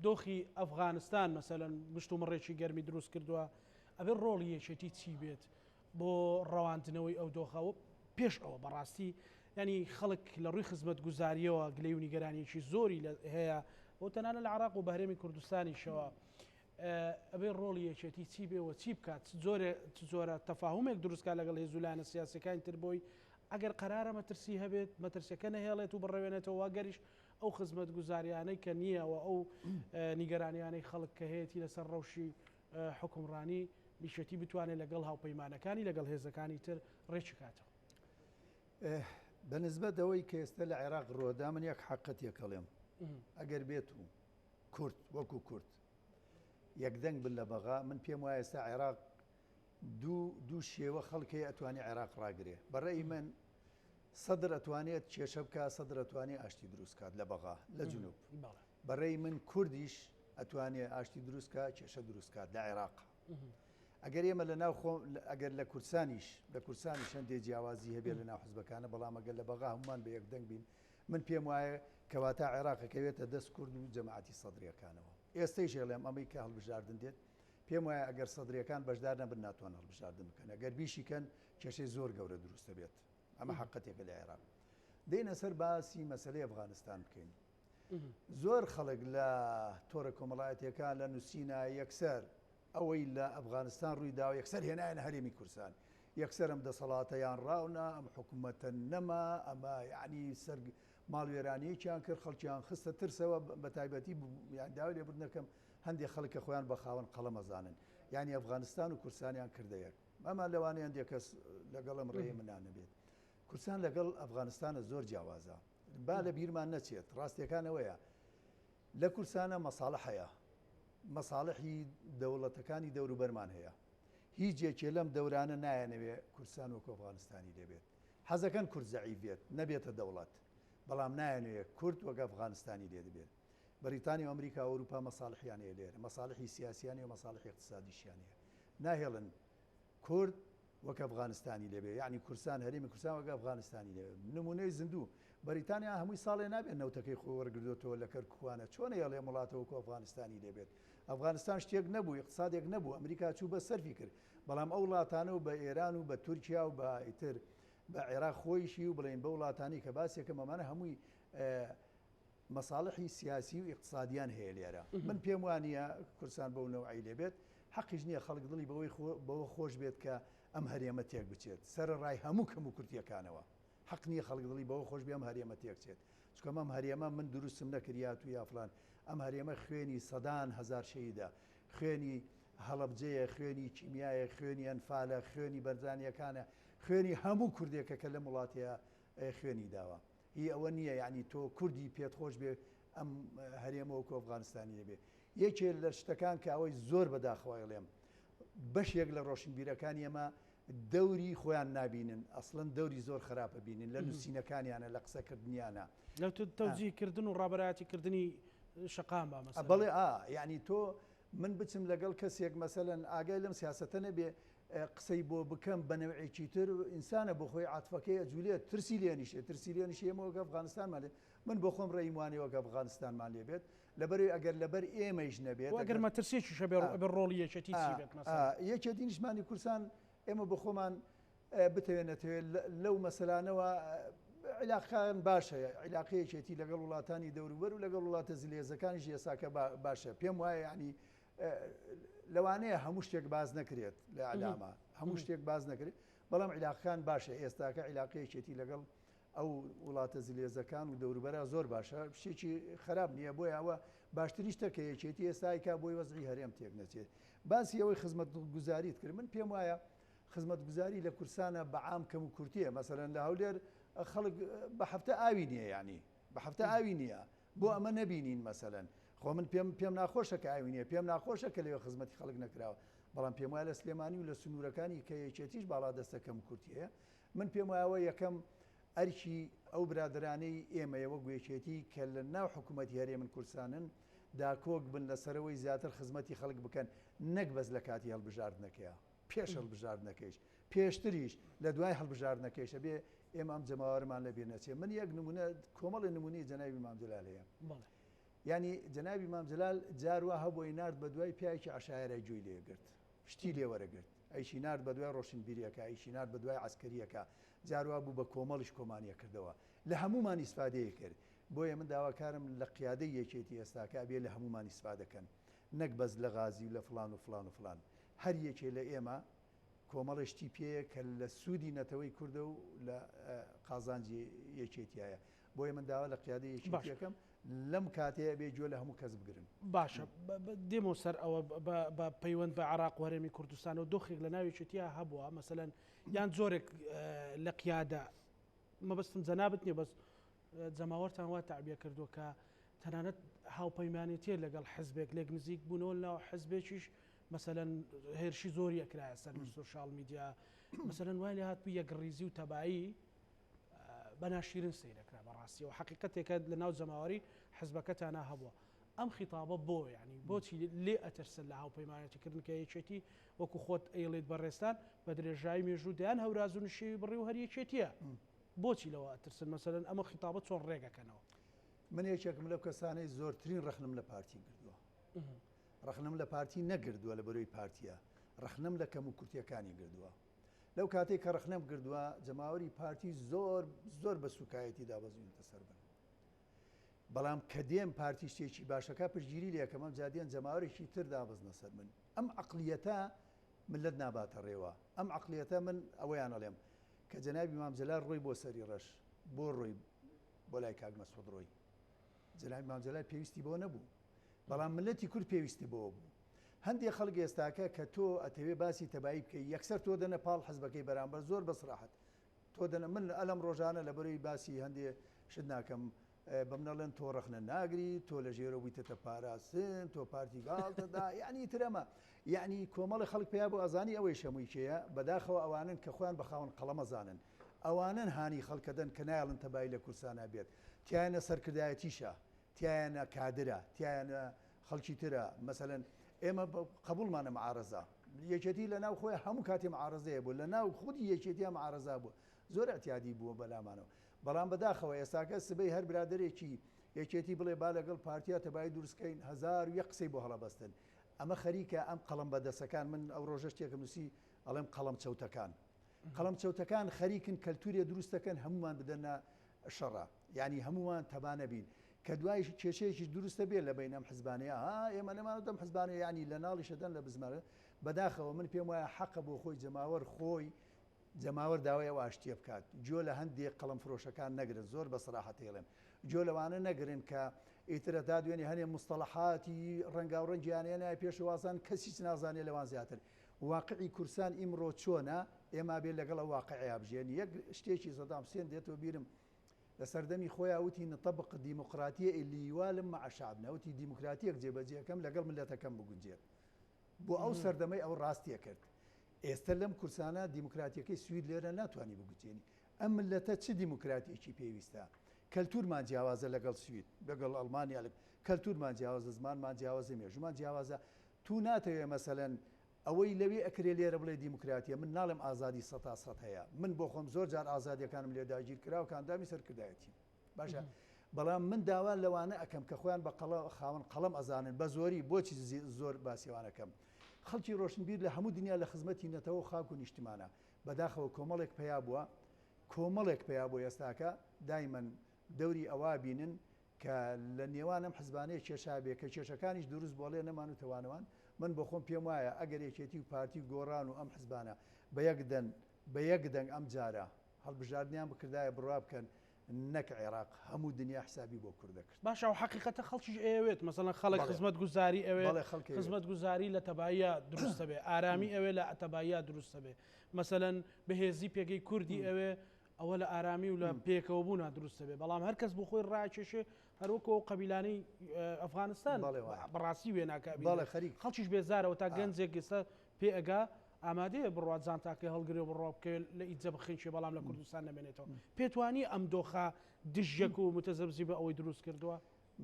دۆخی ئەفغانستان مەسەلەن گشت و مڕێکی گەرمی دروست کردووە ئەبێ ڕۆڵی یەکێتی چی بێت بۆ ڕەواندنەوەی ئەو دۆخەوە پێش ئەوە بەڕاستی ینی خەڵک لە ڕووی خزمەت گوزاریەوە گلەی و نیگەرانیەکی زۆری هەیە بۆ تەنانە لە عراق و بە هەرێمی کوردستانیشەوە ئەبێ ڕۆڵی یەکێتی چی بێەوە چی بکات زۆرە تەفاهمێک دروستکە لەگەڵ هێزولانە سیاسەکانی تر بۆی ئەگەر قەرارە مەترسی هەبێت مەترسیەکە نەهێڵێت و بڕێوێنێتەوە واگەریش ئەو خزمەت گوزاریانەی کە نییەوە ئەو نیگەرانیانەی خەڵک کە هەیەی لەسەر ڕەوشی حکومڕانی نیشەتی بتوانێت لەگەڵ هاوپەیمانەکانی لەگەڵ هێزەکانی تر ڕێکی کاتەوە بەنسبەت ئەوەی کە ئێستا لە عێراق ڕۆدا من یەک حەقەتێکەڵێم ئەگەر بێت و کورد وەکو کورد یەکدەنگ بن لە بەغا من پێم وایە ئێستا عێراق دوو شێوە خەڵکی ئەتوانی عێراق ڕاگرێ بەڕێی من سەدر ئەتوانێت کێشە بکە سەدر ئەتوانێت ئاشتی دروستکات لە بەغا لە جنوب بەڕێی من کوردیش ئەتوانێت ئاشتی دروستکە کێشە دروستکات لە عێراق ئەگەر ئێمە لە ناو خۆ ئەگەر لە کورسانیش هەندێک جیاوازی هەبێ لە ناو حزبەکانە بەڵام ئەگەر لە بەغا هەمومان بە یەکدەنگ بین من پێم وایە کەواتە عێراقەکەوێتە دەست کورد و جەماعەتی سەدرەکانەوە ئێستەی ژێڵێم ئەمەی کە هەڵبژاردن دێت پێم وایە ئەگەر سەدرەکان بەشدار نەبن ناتوان هەڵبژاردن بکەن ئەگەر بیشیکەن کێشەی زۆر گەورە دروستە بێت ئەمە حەقەتێکە لە عێراق دێنە سەر باسی مەسەلەی ئەفغانستان بکەین زۆر خەڵک لە تۆرە کۆمەڵایەتیەکان لە نووسینە یەکسەر ئەوەی لە ئەفغانستان ڕووی داوە یەکسەر هێنایەنە هەرێمی کوردستان یەکسەرم دەسەڵاتەیان ڕاونە ئەم حکوومەتە نەما ئەمە یعنی سەر ماڵوێرانەیەکیان کرد خەڵکیان خستە ترسەوە بە تایبەتی داوای لێبوردنەکەم هەندێک خەڵکە خۆیان بە خاوەن قەڵەمەزانن یعنی ئەفغانستان و کورسانیان کردەیەک ئەمە لەوانەیە هەندێک کەس لەگەڵم ڕێی منانە بێت کورسان لەگەڵ ئەفغانستانە زۆر جیاوازە با لە بیرمان نەچێت ڕاستیەکانەوەیە لە کورسانە مەساڵح هەیە مەساڵحی دەوڵەتەکانی دەوروبەرمان هەیە هیچ یەکێ لەم دەورانە نایەنەوێ کورسان وەکو ئەفغانستانی لێبێت حەزەکەن کورد زەعیف بێت نەبێتە دەوڵەت بەڵام نایەنوێ کورد وەک ئەفغانستانی لێ دەبێت بەریتانی و ئەمریکا و ئەوروپا مەساڵحیان هەیە لێرە مەساڵحی سیاسیانی و مەساڵحی اقتصادیشیان هەیە ناهێڵن کورد وەک ئەفغانستانی لێبێ یعنی کورسان هەرێمی کورسان وەک ئەفغانستانی لێبێ نمونەی زیندوو بەریتانیا هەمووی ساڵێ نابێت نەوتەکەی خۆ وەرگردوێتەوە لە کەرکوانە چۆن هێڵێ وڵاتەوە وەکو ئەفغانستانی لێبێت ئەفغانستان شتێک نەبوو اقتصادێک نەبوو ئەمریکا چوو بە سەرفی کرد بەڵام ئەو وڵاتانە و بە ئێران و بە تورکیا و بە ئیتر بە عێراق خۆیشی و بڵێن بە وڵاتانی کە باسێکم ئەمانە هەمووی مەساڵحی سیاسی و اقتصادیان هەیە لێرە من پێم وانە کورسان بەو نەوعی لێبێت حەقیش نییە خەڵک دڵی بەوە خۆش بێت کە ئەم هەرێمە تێک بچێت سەر ڕای هەموو کەم و کورتیەکانەوە حەق نییە خەڵک دڵی بەوە خۆش بێ ئەم هەرێمە تێک چێت چکە ئەم هەرێمە من دروستم نەکریات و یافلان ئەم هەرێمە خوێنی سەدان هزار شەیدا خوێنی هەڵەبجەیە خوێنی چیمیایە خوێنی ئەنفالە خوێنی بەرزانیەکانە خوێنی هەموو کوردێکە کە لە وڵاتەیە خوێنی داوە هی ئەوە نییە یعنی تۆ کوردی پێت خۆش بێ ئەم هەرێمەوە کۆ ئەفغانستانی لێبێ یەکێ لە شتەکان کە ئەوەی زۆر بەداخەوەڵێم بەشێک لە ڕۆشنبیرەکانی ئەمە دەوری خۆیان نبینن ئەسڵەن دەوری زۆر خراپە بینن لە نووسینەکانیانە لە قسەکردنیانە لەو تەوجیهکردن و ڕابەرایەتیکردنی شەقام بەڵێ یعنی تۆ من بچم لەگەڵ کەسێک مەسەلەن ئاگای لەم سیاسەتە نەبێ قسەی بۆ بکەم بە نەوعێکی تر ئینسانە بۆ خۆی عاتفەکەی ئەجوولێت ترسی لێنیشێت ترسی لێنیشێمەوە گە ئەفغانستانمان لێ من بۆ خۆم ڕێیموانەوە گە ئەفغانستانمان لێ بێت لەبەر ئەگەر لەبەر ئێمەش نەبێت ئەگەر مەترسێکی شەبێ بە ڕۆڵی یەکێتی بێت یەکێ دینیشمانی کورسان ئێمە بۆ خۆمان بتەوێنێتەوێت لەو مەسەلانەوە علاقان باشە علاقەیەکێتی لەگەڵ وڵاتانی دەوروبەر و لەگەڵ وڵاتە زلێزەکانیش ئێساکە باشە پێم وایە ینی لەوانەیە هەموو شتێک باز نەکرێت لە علامە هەموو شتێک باز نەکرێت بەڵام علاقان باشە ئێستاکە علاقەیەکێتی لەگەڵ ئەو وڵاتە زلێزەکان و دەوروبەرە زۆر باشە شتێکی خراپ نییە بۆی ئەوە باشتری شتەکە یەکێتی ئێستایکە بۆی وەزعی هەرێم تێک نەچێت باسی ئەوەی خزمەت گوزاریت کرد من پێم وایە خزمەت گوزاری لە کورسانە بەعام کەم و کورتیە مەسەرەن لە هەولێر خەڵک بە هەفتە ئاوی نییە ینی بە هەفتە ئاوی نییە بۆ ئەمە نەبینین مەسەلەن خۆ من پێم ناخۆشە کە ئاوی نییە پێم ناخۆشە کە لێوە خزمەتی خەڵک نەکراوە بەڵام پێم وایە لە سلێمانی و لە سنوورەکانی کە یەکێتیش باڵا دەستەکەم کورتیەیە من پێم وایەوە یەکەم ئەرکی ئەو برادرانەی ئێمەیەوە گوێچێتی کە لە ناو حکوومەتی هەرێمن کورسانن داکۆک بن لەسەرەوەی زیاتر خزمەتی خەڵک بکەن نەک بەس لە کاتی هەڵبژاردنەکەیە پێش هەڵبژاردنەکەیش پێشتریش لە دوای هەڵبژاردنەکەیشە بێ ئێمە ئەم جەماوەرمان لە بیر نەچێت من یەک نمونە کۆمەڵی نمونی جەنابی مام جەلال هەیە ینی جەنابی مام جەلال جاروە هەبووی نرد بە دوای پیاکی عشایرە جوی لێگرت شتی لێوەرەگرت ئەیشی نرد بە دوای ڕۆشنبیریەکە ئەیشی نرد بە دوای عسکەریەکە جاروە بوو بە کۆمەڵیش کۆمانیە کردەوە لە هەمومان ئیسفادەیە کرد بۆیە من داواکارم لە قیادەی یەکێتی ئێستاکە بێ لە هەمومان ئیسفادەکەن نەک بەس لە غازی و لە فلان و فلان و فلان هەر یەکێ لە ئێمە کۆمەڵشتی پێەیە کە لە سوودی نەتەوەی کوردە و لە قازانجی یەکێتیایە بۆیە من داوا لە قیادەی یەکێتیەکەم لەم کاتەیە بێ گوێ لە هەموو کەس بگرن باشە دێمە سەر ئەوە بە پەیوەند بە عراق و هەرێمی کوردستان و دۆخێک لە ناوێکێتیا هەبووە مەسەلەن یان زۆرێک لە قیادە مەبەستم جەنابەت نییە بەس جەماوەرتان وا تعبیە کردووە کە تەنانەت هاوپەیمانێتیە لەگەڵ حزبێک لێک نزیک بوونەوە ناو حزبێکیش مەسەلەن هێرشی زۆری ئەکرایە سەر سوشال میدیا مەسەلەن وای لێ هاتبوو یەکڕیزی و تەبایی بەناشیرن سیرەکرا بەڕاستی و حقیقەتێکە لە ناو جەماوەری حزبەکەتانە هەبووە ئەم خیتابە بۆ ینی بۆچی لێ ئەترسن لە هاوپەیمانەتیکردن کە یەکێتی وەکو خۆت ئەیڵێت بەڕێستان بە درێژایی مێژوو دەیان هەوراز و نشێوی بڕی و هەر یەکێتیە بۆچی لەوە ئەترسن مەسەلەن ئەمە خیتابە چۆن ڕێگەکەنەوە من یەکێکم لەو کەسانەی زۆرترین ڕەخنم لە پارتی کردووە ڕەخنم لە پارتی نەگردووە لە بەرۆی پارتیە ڕەخنم لە کەم و کورتیەکانی گردووە لەو کاتێک کە ڕەخنەم کردووە جەماوەری پارتی زۆر بە سوکایەتی دابەزوونتە سەر بن بەڵام کە دێم پارتی شتێکی باشەکە پشتگیری لێکەمەم جادیان جەماوەرێکی تر دابەزنە سەر من ئەم عەقلیەتە ملت ناباتە ڕێوە ئەم عقلیەتە من ئەوەیان ئەڵێم کە جەنابی مام جەلال ڕۆی بۆ سەری ڕەش بۆ ڕۆی بۆ لای کاک مەسعود ڕۆی جەنابی مام جەلال پێویستی بۆ نەبوو بەڵام ملەتی کورد پێویستی بۆ بوو هەندێک خەڵک ئێستاکە کە تۆ ئەتەوێ باسی تەبایی بکەی یەکسەر تۆ دەنە پاڵ حەزبەکەی بەرامبەر زۆر بەسراحەت تۆ دەنە من ئەلەم ڕۆژانە لەبەرەوەی باسی هەندێ شت ناکەم بەم نەڵێن تۆ ڕەخنە ناگری تۆ لە ژێرە بوویتە پاراستن تۆ پارتی گاڵتەدا یعنی ترەمە یعنی کۆمەڵی خەڵک پێیا بۆ ئەزانی ئەوەی شەمووی کێیە بەداخەوە ئەوانن کە خۆیان بەخاون قەڵەمەزانن ئەوانن هانی خەڵکەدەن کە نایڵن تەبایی لە کورسانە بێت تیانە سەرکردایەتیشە تیانە کادرە تیانە خەڵکی ترە مەسەلەن ئێمە قبولمانە معارەزە یەکێتی لە ناو خۆی هەموو کاتی معارەزەیە بوو لە ناو خودی یەکێتیە معارەزا بوو زۆر ئەتیادی بووە بەلامانەوە بەڵام بەداخەوە ئێستاکە سبەی هەر برادێکی یەکێتی بڵێ با لەگەڵ پارتیا تەبایی دروستکەین هزار یەک قسەی بۆ هەڵەبەستن ئەمە خەریکە ئەم قەڵەم بەدەستەکان من ئەو ڕۆژە شتێکم نووسی ئەڵێم قەڵەم چەوتەکان قەڵەم چەوتەکان خەریکن کەلتورێ دروستەکەن هەمومان بدەنە شەڕە یعنی هەمومان تەبانە بین کە دوای کێشەیەکی دروستە بێت لە بین ئەم حزبانەیە ئێمە نەمانە دەم حزبانەیە ینی لە ناڵی شەدەن لە بزمارە بەداخەوە من پێم وایە حەقە بۆ خۆی جەماوەر داوای ئەو ئاشتیە بکات جۆ لە هەندێک قەڵەم فرۆشەکان نەگرن زۆر بە سەراحەت هێڵێن جۆ لەوانە نەگرن کە ئیترە تا دوێنێ هەنێ مستەڵەحاتی ڕەنگاوڕەنگیانیانە پێشوازان کەسیچ نازانێ لەوان زیاتر واقعی کورسان ئیمڕۆ چۆنە ئێمە بێت لەگەڵ ئەو واقعیا بژێن یەک شتێکی سەدام حوسێن دێتەوە بیرم لە سەردەمی خۆیان وتی نطبق دیموقراتیە ئیلیوالم مع شعبنا وتی دیموکراتیەک جێبەجێەکەم لەگەڵ ملەتەکەم بگونجێت بۆ ئەو سەردەمەی ئەو ڕاستیە کرد ئێستا لەم کورسانە دیموکراتیەکەی سوید لێرە ناتوانانی بگوچێنی ئەم ملەتە چ دیموکراتیەکی پێویستە کەلتورمان جیاوازە لەگەڵ سوید لەگەڵ ئەڵمانیا کەلتورمان جیاوازە زمانمان جیاوازە مێژومان جیاوازە تو ناتەوێ مەسەلەن ئەوەی لەوێ ئەکرێ لێرە بڵێ دیموکراتیە من ناڵێم ئازادی سەد هەیە من بۆ خۆم زۆر جار ئازادیەکانم لێ داگیر کرا و کاندامی سەرکردایەتی باشە بەڵام من داوان لەوانە ئەەکەم کە خۆیان بە خاوەن قەڵەم ئەزانن بە زۆری بۆچی زۆر باسیوانەکەم خەڵکی ڕۆشنبیر لە هەموو دنیا لە خزمەتی نەتەوە خاک و نیشتمانە بەداخەوە کۆمەڵێک پیا بووە کۆمەڵێک پیا بۆ ئێستاکە دایمەن دەوری ئەوا بینن کە لە نێوانم حزبانەیە کێشابێ کە کێشەکانیش دروست بۆڵێ نەمان و توانەوان من بۆ خۆم پێم وایە ئەگەر یەکێتی و پارتی گۆڕان و ئەم حزبانە بە یەک دەنگ ئەم جارە هەڵبژاردنیان بکردایە بڕوا بکەن نەک عێراق هەموو دنیا حسابی بۆ کوردە کرد باشە و حقیقەتە خەڵکیش ئەوێت مەسەڵەن خەڵک خزمەت گوزاری ئەوێ خزمەت گوزاری لە تەبایە دروستە بێ ئارامی ئەوێ لە ئەتەبایە دروستە بێ مەسەڵەن بەهێزی پێگەی کوردی ئەوێ ئەوە لە ئارامی و لە پێکەوە بوونا دروستە بێ بەڵام هەر کەس بۆ خۆی ڕاکێشێ هەروەکەوە قەبیلانەی ئەفغانستان بەڕاستی وێ ناکە خەڵکیش بێزارەوە تا گەنجێک ئێستا پێ ئەگا ئامادەیە بڕوازان تاکە هەڵگرێ بڕۆ بکە لە ئیجە بخینچێ بەڵام لە کوردستان نامێنێتەوە پێتوانی ئەم دۆخە دژەک و متەزەبزی بە ئەوەی دروست کردووە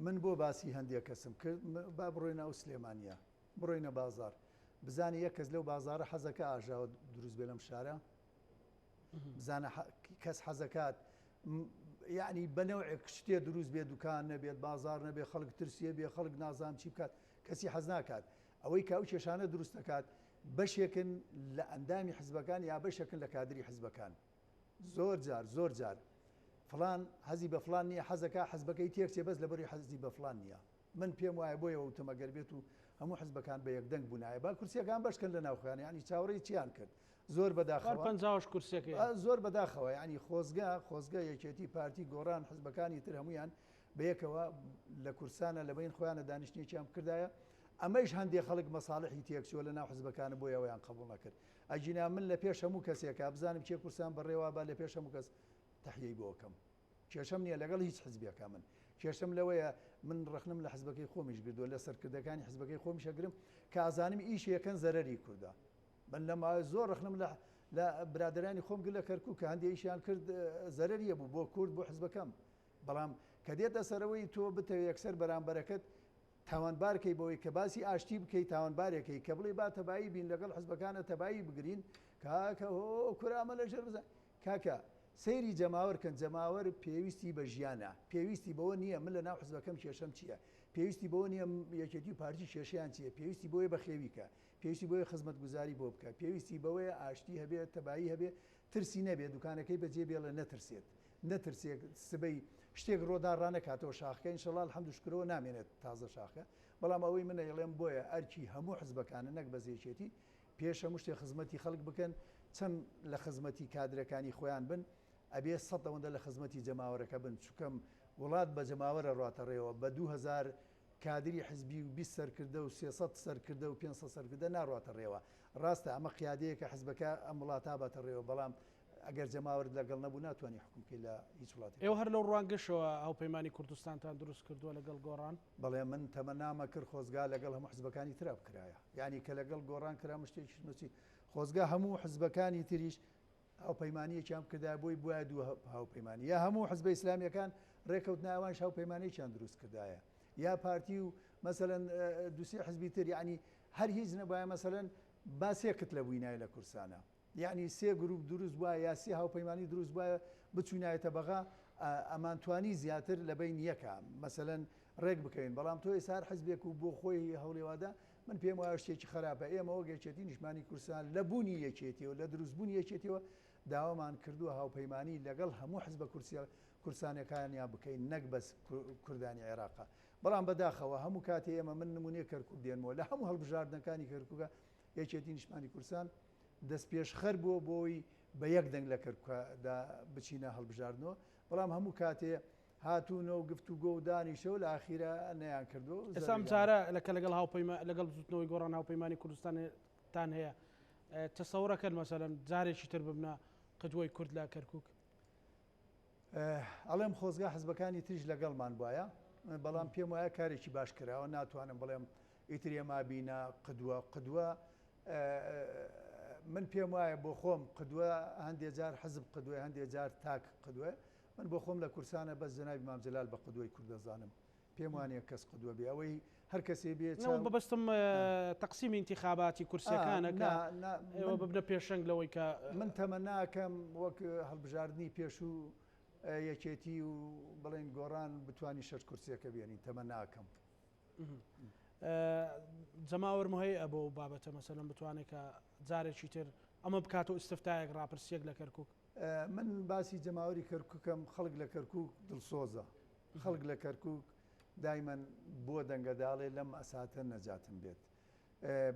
من بۆ باسی هەندێک کەسم کرد با بڕۆینە ئەو سلێمانە بڕۆینە بازار بزانانی یەک کەس لەو بازارە حەزەکە ئاژاوە دروست بێ لەم شارە بزانە کەس حەزەکات یعنی بەنەوەیەک شتێ دروست بێ دوکان نەبێت بازار نەبێ خەڵک ترسیە بێ خەڵک نازام چی بکات کەسی حەز ناکات ئەوەی کاو کێشانە دروست دەکات بەشێکن لە ئەندامی حزبەکان یا بەشێکن لە کادری حزبەکان زۆر جار فلان حەزی بە فلان نییە حەزەکە حزبەکەی تێکچێ بەس لەبەری حەزی بە فلان نییە من پێم وایە بۆیە وتەمەگەر بێت و هەموو حزبەکان بە یەکدەنگ بوونایە با کورسیەکان بەشکن لە ناوخۆیان ینی چاوەڕێی چیان کرد زۆر بەداخەوە کورسەکە زۆر بەداخەوە ینی خۆزگە یەکێتی پارتی گۆڕان حزبەکانی تر هەمویان بەیەکەوە لە کورسانە لە بین خۆیانە دانیشتنیێکیان کردایە ئەمەش هەندێک خەڵک مەساڵحی تێکچووە لە ناو حزبەکانە بۆ ئەویان قبول نەکرد ئەجینا من لە پێش هەموو کەسێکە بزانم چێ کورسان بەڕێوا با لە پێش هەموو کەس تەحیەی بۆکەم کێشەم نییە لەگەڵ هیچ حزبێکە من کێشەم لەوەیە من ڕخنم لە حزبەکەی خۆمیش گردووە لە سەرکردەکانی حزبەکەی خۆمیشەگرم کە ئازانم ئیش یەکەن زەرەری کووردە من لە ماوەی زۆر ڕخنم لە برادرانی خۆم گر لە کەرکووک کە هەندێک ئیشیان کرد زەرەریە بوو بۆ کورد بۆ حزبەکەم بەڵام کە دێتە سەرەوەی تۆ بتەوێت یەکسەر بەرامبەرەکەت تاوانبارکەی بەوەی کە باسی ئاشتی بکەیت تاوانبارێکەکەی کە بڵێ با تەبایی بین لەگەڵ حزبەکانە تەبایی بگرین کاکە هۆ کورامە لە ژێر بزان کاکە سەیری جەماوەرکەن جەماوەر پێویستی بە ژیانە پێویستی بەوە نییە من لە ناو حزبەکەم کێشەم چییە پێویستی بەوە نییە یەکێتی و پارتی کێشیان چییە پێویستی بۆیە بەخێویکە پێویستی بۆیە خزمەت گوزاری بۆ بکە پێویستی بەوەیە ئاشتی هەبێت تەبایی هەبێت ترسی نەبێت دوکانەکەی بەجێ بێڵە نەترسێت سبەی شتێک ڕۆدار ڕانەکاتەوە شاخەکە ئینشەڵڵا الحەمدوشکرەوە نامێنێت تازە شاخە بەڵام ئەوەی منە ئەڵێم بۆیە ئەرکی هەموو حزبەکانە نەک بەزێچێتی پێش هەموو شتێ خزمەتی خەڵک بکەن چەند لە خزمەتی کادرەکانی خۆیان بن ئەبێ 100 لە خزمەتی جەماوەرەکە بن چکەم وڵات بە جەماوەرە ڕاتەڕێەوە بە 2000 کادری حزبی و 20 سەرکردە و 300 سەرکردە و 500 سەرکردە ناڕاتە ڕێوە ڕاستە ئەمە قیادەیەکە حزبەکە ئەم وڵاتا باتە ڕێوە بەڵام ئەگەر جەماوەرت لەگەڵ نەبوو ناتوانانی حکومکی لە هیچ وڵاتی ئێوە هەر لەو ڕوانگەشەوە هاوپەیمانی کوردستانتان دروست کردووە لەگەڵ گۆڕان بەڵێ من تەمەنامە کرد خۆزگا لەگەڵ هەموو حزبەکانی ترا بکرایە یعنی کە لەگەڵ گۆڕان کرا شتێکی نووسی خۆزگا هەموو حزبەکانی تریش هاوپەیمانیەکیان کردا بۆی بواە دوو هاوپەیمانی یا هەموو حزبە ئیسلامیەکان ڕێکەوت ناوان هاوپەیمانێکیان دروست کردایە یا پارتی و مەسەلەن دووسێ حزبی تر یعنی هەر هیچ نەبایە مەسەلەن باسێکت لە بووینای لە کورسانە یعنی سێ گروپ دروست بووە یا سێ هاوپەیمانی دروست بووە بچوونایەتە بەغا ئەمانتوانی زیاتر لە بین یەکە مەسەلەن ڕێک بکەین بەڵام تۆ ئێسار حزبێک و بۆ خۆی هەوڵێوادا من پێم وایە شتێکی خراپە ئێمە وەگەچێتی نیشتمانی کورسان لە بوونی یەکێتیەوە لە دروستبوونی یەکێتیەوە داوامان کردووە هاوپەیمانی لەگەڵ هەموو حزبە کورسانەکانیان بکەین نەک بەس کوردانی عێراقا بەڵام بەداخەوە هەموو کاتێ ئێمە من نمونێ کەرکوب دێنمەوە لە هەموو هەڵبژاردنەکانی کەرکووکە یەکێتی نیشتمانی کورسان دەست پێشخەر بووە بۆی بە یەک دەنگ لە کەرکووکەدا بچینە هەڵبژاردنەوە بەڵام هەموو کاتێ هاتوونە و گفتوگۆ و دانیشەوە لە ئاخیرە نەیان کردو ئێستا جارە لەگەڵ لەگەڵ زوتنەوەی گۆڕان هاوپەیمانی کوردستانتان هەیە تەسەورەکەن مەسەلەن جارێکی تر ببنە قدوەی کورد لە کەرکووک ئەڵێم خۆزگا حزبەکانی تریش لەگەڵمان بواە بەڵام پێم وایە کارێکی باش کراوە ناتوانم بڵێم ئیتر ئێمە بینە قدوە من پێم وایە بۆ خۆم قدوە هەندێک جار حزب قدوە هەندێک جار تاک قدوە من بۆ خۆم لە کورسانە بەس جەنابی مام جەلال بە قدوەی کورد دەزانم پێم وانەیە کەس قدوە بێ ئەوەی هەر کەسێ بێت بەبستم تەقسیمی انتخاباتی کورسەکانەکە ببنە پێشەنگ لەوەی کە من تەمە ناکەم وەک هەڵبژاردننی پێش و یەکێتی و بڵێن گۆڕان بتانی شەش کورسیەکە بێنین تەمە ناکەم جەماوەرم هەیە بۆ بابەتە مەسەلەن بتوانێت کە جارێکی تر ئەمە بکات و ئستفتایەک ڕاپرسیەک لە کەرکووک من باسی جەماوەری کەرکووکەم خەڵک لە کەرکووک دڵسۆزە خەڵک لە کەرکووک دایمەن بۆ دەنگەداڵێ لەم ئەساتە نەجاتم بێت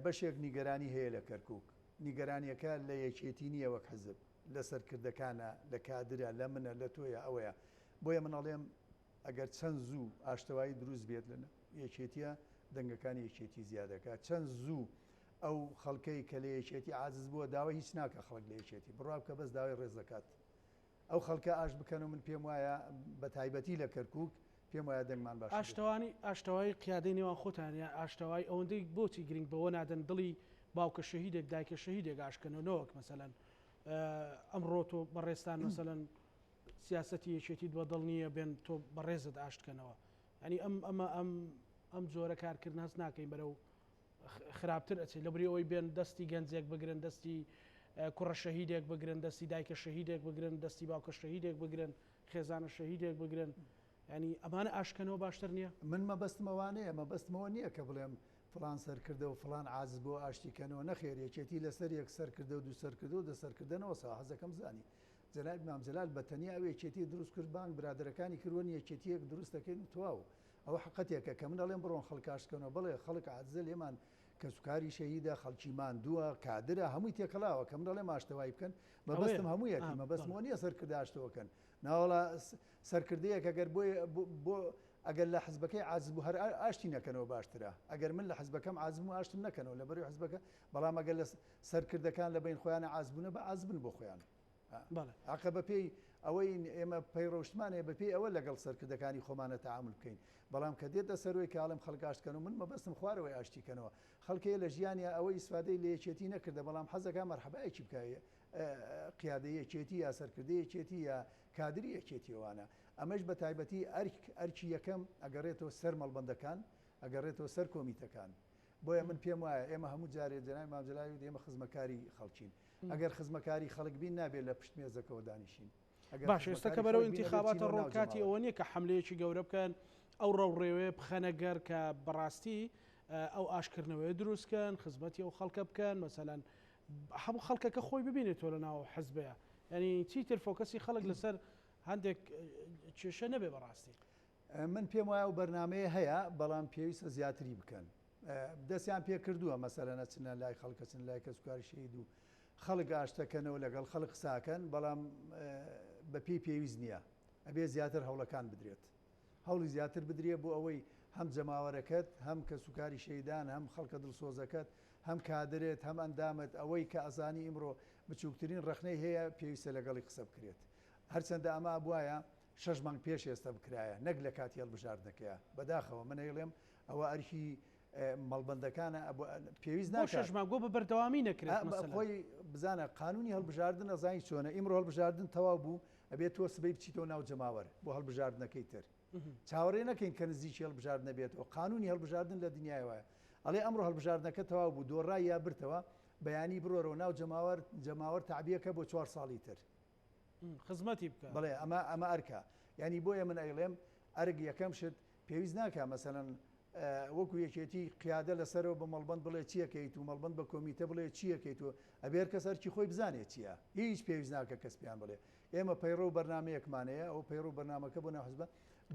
بەشێک نیگەرانی هەیە لە کەرکووک نیگەرانیەکە لە یەکێتی نییە وەک حزب لە سەرکردەکانە لە کادرە لە منە لە تۆیە ئەوەیە بۆیە منەڵێم ئەگەر چەند زوو ئاشتەوایی دروست بێت لە یەکێتیە دەنگەکانی یەکێتی زیادەکە چەند زوو ئەو خەڵکەی کە لە یەکێتی عاجز بووە داوای هیچ ناکە خەڵک لە یەکێتی بڕوا بکە بەس داوای ڕێز دەکات ئەو خەڵکە ئاش بکەن و من پێم وایە بە تایبەتی لە کەرکووک پێم وایە دەنگمان باش ئاشتەوای قیادەی نێوان خۆتانە ئاشتەوای ئەوەندەی بۆچی گرنگ بەوە نادەن دڵی باوکە شەهیدێک دایکە شەهیدێک ئاشکەنەوەک مەسەلەن ئەمڕۆ تۆ بەڕێستان مەسەلەن سیاسەتی یەکێتی دووە دڵ نییە بێن تۆ بەڕێزت ئاشتکەنەوە ینی ئەم جۆرە کارکردن هەست ناکەین بەرەو خراپتر ئەچێت لە بری ئەوەی بێن دەستی گەنجێک بگرن دەستی کوڕە شەهیدێک بگرن دەستی دایکە شەهیدێک بگرن دەستی باوکە شەهیدێک بگرن خێزانە شەهیدێک بگرن ینی ئەمانە ئاشکەنەوە باشتر نییە من مەبەستمەوانەیە مەبەستمەوە نییە کە بڵێم فلان سەرکردە و فلان عاجز بۆ ئاشتیکەنەوە نەخێر یەکێتی لەسەر یەک سەرکردە و دوو سەرکردە و دەسەرکردنەوە سا حەزەکەم زانی جەنابی مام جەلال بەتەنیا ئەو یەکێتی دروست کرد بانگ برادەرەکانی کردوون یەکێتیەک دروست دەکەین و تواو ئەوە حقەتێکە کە من دەڵێم بڕۆن خەڵکاشکەنەوە بڵێ خەڵک عاجزە لێمان کە سوکاری شەهیدە خەڵکی ماندووە کادرە هەمووی تێکەڵاوە کە من دەڵێم ئاشتەوایی بکەن مەبەستم هەموویەتی مەبەستمەوە نییە سەرکردە ئاشتەوەکەن ناوەڵا سەرکردەیەک ئەگەر بۆ ئەگەر لە حزبەکەی عاجز بوو هەر ئاشتی نەکەنەوە باشترە ئەگەر من لە حزبەکەم عازم و ئاشتم نەکەنەوە لە بەروی حزبەکە بەڵام ئەگەر لە سەرکردەکان لە بین خۆیانە عازبوونە بە عازبن بۆ خۆیان عقە بەپێی ئەوەی ئێمە پەیڕۆشتمانەیە بەپێی ئەوە لەگەڵ سەرکردەکانی خۆمانە تەعامل بکەین بەڵام کە دێتە سەرۆی کاڵم خەڵکاشتکەن و من مەبەستم خوارەوەی ئاشتیکەنەوە خەڵکەیە لە ژیانیا ئەوەی ئیسفادەی لە یەکێتی نەکردە بەڵام حەزەکە مەرحەبایەکی بکایە قیادەی یەکێتی یا سەرکردەی یەکێتی یا کادری یەکێتیەوانە ئەمەش بە تایبەتی ئەرکی یەکەم ئەگەڕێتەوە سەر مەڵبەندەکان ئەگەڕێتەوە سەر کۆمیتەکان بۆیە من پێم وایە ئێمە هەموو جارێ جەنابی مام جەلال ئێمە خزمەکاری خەڵکین ئەگەر خزمەکاری خەڵک بین نابێت لە پشت مێزەکەەوە دانیشین باش ئێستا کە بەرەو انتخاباتە ڕۆکاتی ئەوە نییە کە حملەیەکی گەورە بکەن ئەو ڕەوڕێوێ بخەنەگەر کە بەڕاستی ئەو ئاشکردنەوەی دروستکەن خزمەتی ئەو خەڵکە بکەن مەسەلەن هەموو خەڵکەکە خۆی ببینێتەوە لە ناو حزبەیە ینی چیتر فۆکەسی خەڵک لەسەر هەندێک کێشە نەبێ بەڕاستی من پێم وایە و بەرنمەیە هەیە بەڵام پێویستە زیاتری بکەن دەستیان پێ کردووە مەسەلە نەچنە لای خەڵکەچن لای کەسوکاری شەید و خەڵک ئاشتەکەنەوە لەگەڵ خەڵک قساکەن بەڵام بە پێی پێویست نییە ئەبێ زیاتر هەوڵەکان بدرێت هەوڵی زیاتر بدرێت بۆ ئەوەی هەم جەماوەرەکەت هەم کەسوکاری شەیدان هەم خەڵکە دڵسۆزەکەت هەم کادرێت هەم ئەندامت ئەوەی کە ئەزانی ئیمڕۆ بچووکترین ڕخنەی هەیە پێویستە لەگەڵی قسە بکرێت هەرچەندە ئەما بواە 6 مانگ پێش ئێستا بکرایە نەک لە کاتی هەڵبژاردنەکەیە بەداخەوە من ئەیڵێم ئەوە ئەرکی مەڵبەندەکانە پێویست ناکات بۆ بە بەردەوامی نەکرێت خۆی بزانە قانونی هەڵبژاردن ئەزانی چۆنە ئیمڕۆ هەڵبژاردن تەواو بوو ئەبێت تۆ سبەی بچیتەوە ناو جەماوەر بۆ هەڵبژاردنەکەی تر چاوەڕێ نەکەین کە نزیکی هەڵبژارد نەبێتەوە قانونی هەڵبژاردن لە دنیای وایە ئەڵێ ئەمڕۆ هەڵبژاردنەکە تەواو بوو دۆڕای یا برتەوە بەیانی بڕۆرەوە ناو جەماوەر تەعبیەکە بۆ 4 ساڵی تر خزمەتی بکە بڵێ ئەمە ئەرکە ینی بۆیە من ئەیڵێم ئەرگ یەکەم شت پێویست ناکە مەسەلەن وەکو یەکێتی قیادە لەسەرەوە بە مەڵبەند بڵێ چیەکەیت و مەڵبەند بە کۆمیتە بڵێ چیەکەیت و ئەبێر کەس هەرچی خۆی بزانێت چییە هیچ پێویست ناکە کەس پێیان بڵێ ئێمە پەیڕۆ بەرنمەیەکمانەیە ئەو پەیڕۆ بەرنمەکە بۆ ناوحزبە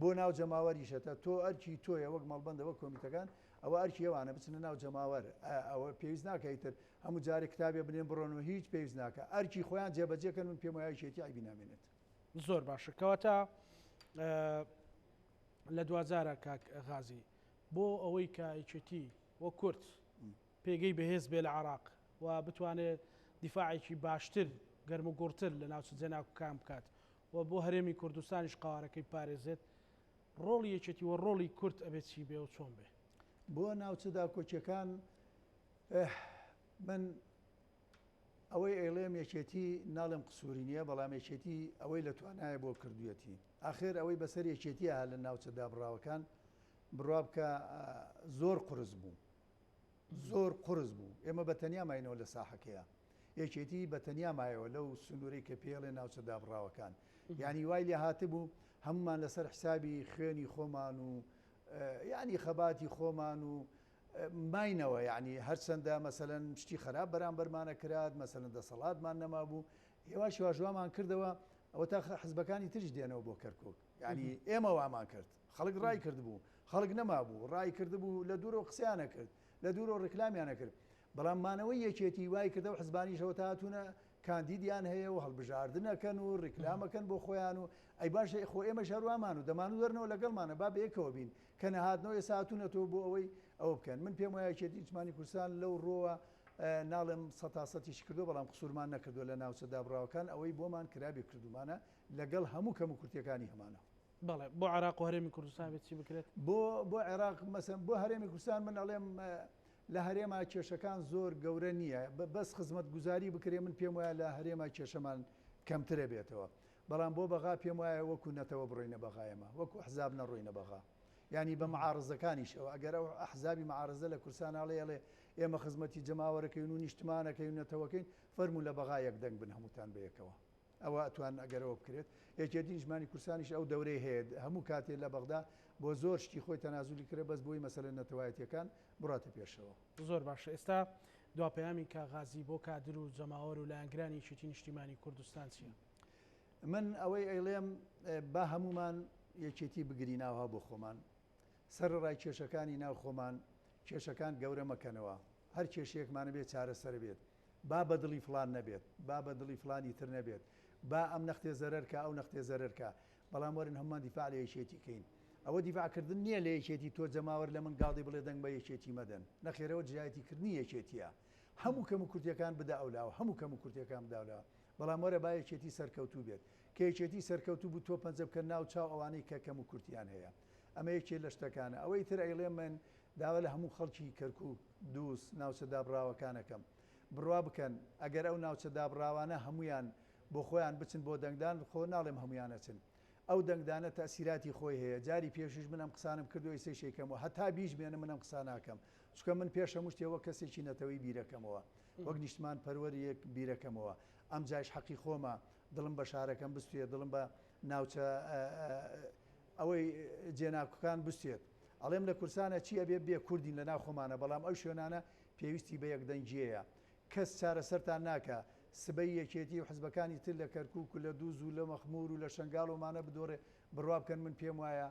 بۆ ناو جەماوەریشەتە تۆ ئەرکی تۆیە وەک مەڵبەندەوە کۆمیتەکان ئەوە ئەرکی ئەوانە بچنە ناو جەماوەر ئەوە پێویست ناکەیتر هەموو جارێک کتابێ بنێن بڕۆنەوە هیچ پێویست ناکە ئەرکی خۆیان جێبەجێکەن من پێم وایە شێتی عیبی نامێنێت زۆر باشە کەواتە لە 2000 کاک غازی بۆ ئەوەی کە ئیچێتی وە کورد پێگەی بەهێز بێ لە عێراق و بتوانێت دیفاعێکی باشتر گەرم و گوڕتر لە ناوچە جێناکان بکات و بۆ هەرێمی کوردستانیش قاوارەکەی پارێزێت ڕۆڵی یەکێتی وە ڕۆڵی کورد ئەبێت چی بێ و چۆن بێ بۆ ناوچەدا کۆچەکان من ئەوەی ئەیڵێم یەکێتی ناڵم قسووری نییە بەڵام یەکێتی ئەوەی لە توانایە بۆ کردوەتی ئاخر ئەوەی بەسەر یەکێتیە لە ناوچەدا بڕاوەکان بڕوا بکە زۆر قرس بوو زۆر قرس بوو ئێمە بە تەنیا ماینەوە لە ساحەکەیە یەکێتی بە تەنیا مایەوە لەو سنووری کە پێڵێ ناوچەدا بڕاوەکان یعنی وای لێ هاتبوو هەمومان لەسەر حسابی خوێنی خۆمان و یعنی خەباتی خۆمان و ماینەوە یعنی هەرچەندە مەسەلەن شتی خراپ بەرامبەرمانە کرات مەسەلەن دەسەڵاتمان نەما بوو هێوا شێواژوامان کردەوە ئەوە تا حزبەکانی ترش دێنەوە بۆ کەرکک یعنی ئێمە وامان کرد خەڵک ڕای کردبوو خەڵک نەما بوو ڕای کردبوو لە دوورەوە قسەیانە کرد لە دوورەوە ڕکلامیانە کرد بەڵام مانەوەی یەکێتی وای کردەوە حزبانیشەوە تا هاتوونە کاندیدیان هەیە و هەڵبژاردنەکەن و ڕکلامەکەن بۆ خۆیان و ئەی باش خۆ ئێمە شەروامان و دەمان و دەرنەوە لەگەڵمانە با بەیەکەوە بین کە نەهاتنەوە ئێستا هاتوونەتەوە بۆ ئەوەی ئەوە بکەن من پێم وایە یەکێتی نیشتمانی کوردستان لەو ڕۆوە ناڵم سەتاسەتیش کردو بەڵام قسوورمان نەکردو لە ناوچەدا بڕاوەکان ئەوەی بۆمان کرابێ کردومانە لەگەڵ هەموو کەم و کورتیەکانی هەمانە بەڵێ بۆ عێراق و هەرێمی کوردستان بێت چی بکرێت بۆ عێراق مەسەن بۆ هەرێمی کوردستان من ئەڵێم لە هەرێما کێشەکان زۆر گەورە نییە بەس خزمەت گوزاری بکرێ من پێم وایە لە هەرێما کێشەمان کەمترە بێتەوە بەڵام بۆ بەغا پێم وایە وەکو نەتەوە بڕۆینە بەغایەمە وەکو حزاب نەڕۆینە بەغا ینی بە معارزەکانیشەوە ئەگەر ئەو ئەحزابی معارزە لە کورسان ئەڵێ ئێمە خزمەتی جەماوەرەکەین و نیشتمانەکەی و نەتەوەکەین فەرموو لە بەغا یەکدەنگ بن هەمووتان بەیەکەوە ئەوە ئەتوان ئەگەرەوە بکرێت یەکێتی نیشتمانی کوردستانیش ئەو دەورەی هەیە هەموو کاتێ لە بەغدا بۆ زۆر شتی خۆی تەنازولی کرێ بەس بۆی مەسەلە نەتەوایەتیەکان بڕاتە پێشەوە زۆر باشە ئێستا دواپەیامی کاغازی بۆ کادر و جەماوەر و لایەنگرانی یەکێتی نیشتیمانی کوردستان چییە؟ من ئەوەی ئەیڵێم با هەمومان یەکێتی بگریناوها بۆ خۆمان سەرڕای کێشەکانی ناو خۆمان کێشەکان گەورە مەکەنەوە هەر کێشەیەکمانە بێت چارەسەر بێت با بەدڵی فلان نەبێت با بەدڵی فلانی تر نەبێت با ئەم نەختێ زەرەرکە ئەو نەختێ زەرەرکە بەڵام وەرن هەمومان دیفاع لە یەکێتی کەین ئەوە دیفاعکردن نییە لە یەکێتی تۆ جەماوەر لە من گاڵی بڵێ دەنگ بە یەکێتی مەدەن نەخێرەوە جیایەتیکردنی یەکێتیە هەموو کەم و کورتیەکان بدا ئەولاوە هەموو کەم و کورتیەکان بداولاوە بەڵام وەرە با یەکێتی سەرکەوتوو بێت کە یەکێتی سەرکەوتوو بوو تۆ پەنجە بکە ناو چاو ئەوانەی کە کەم و کورتیان هەیە ئەمە یەکێ لە شتەکانە ئەوەی تر ئەیڵێ من داوا لە هەموو خەڵکی کەرکووک دووس ناوچەدا بڕاوەکانەکەم بڕوا بکەن ئەگەر ئەو ناوچەدا بڕاوانە هەمویان بۆ خۆیان بچن بۆ دەنگدان خۆ ناڵێم هەمویانە چن ئەو دەنگدانە تەسیراتی خۆی هەیە جاری پێشش منم قسانم کردو ئێستا شێکەمەوە هەتا بیش بێنە منم قسە ناکەم چکە من پێشە مشتێەوە کەسێکی نەتەوەی بیرەکەمەوە وەک نیشتمان پەروەریەک بیرەکەمەوە ئەم جایش حەقی خۆمە دڵم بە شارەکەم بستێت دڵم بە ناوچە ئەوەی جێناکەکان بستێت ئەڵێم لە کورسانە چی ئەبێ بێ کوردین لە ناو خۆمانە بەڵام ئەو شوێنانە پێویستی بە یەکدەنگیەیە کەس چارەسەرتان ناکە سبەی یەکێتی و حزبەکانی تر لە کەرکووک و لە دووز و لە مەخمور و لە شنگاڵ ومانە بدۆڕێ بڕوا بکەن من پێم وایە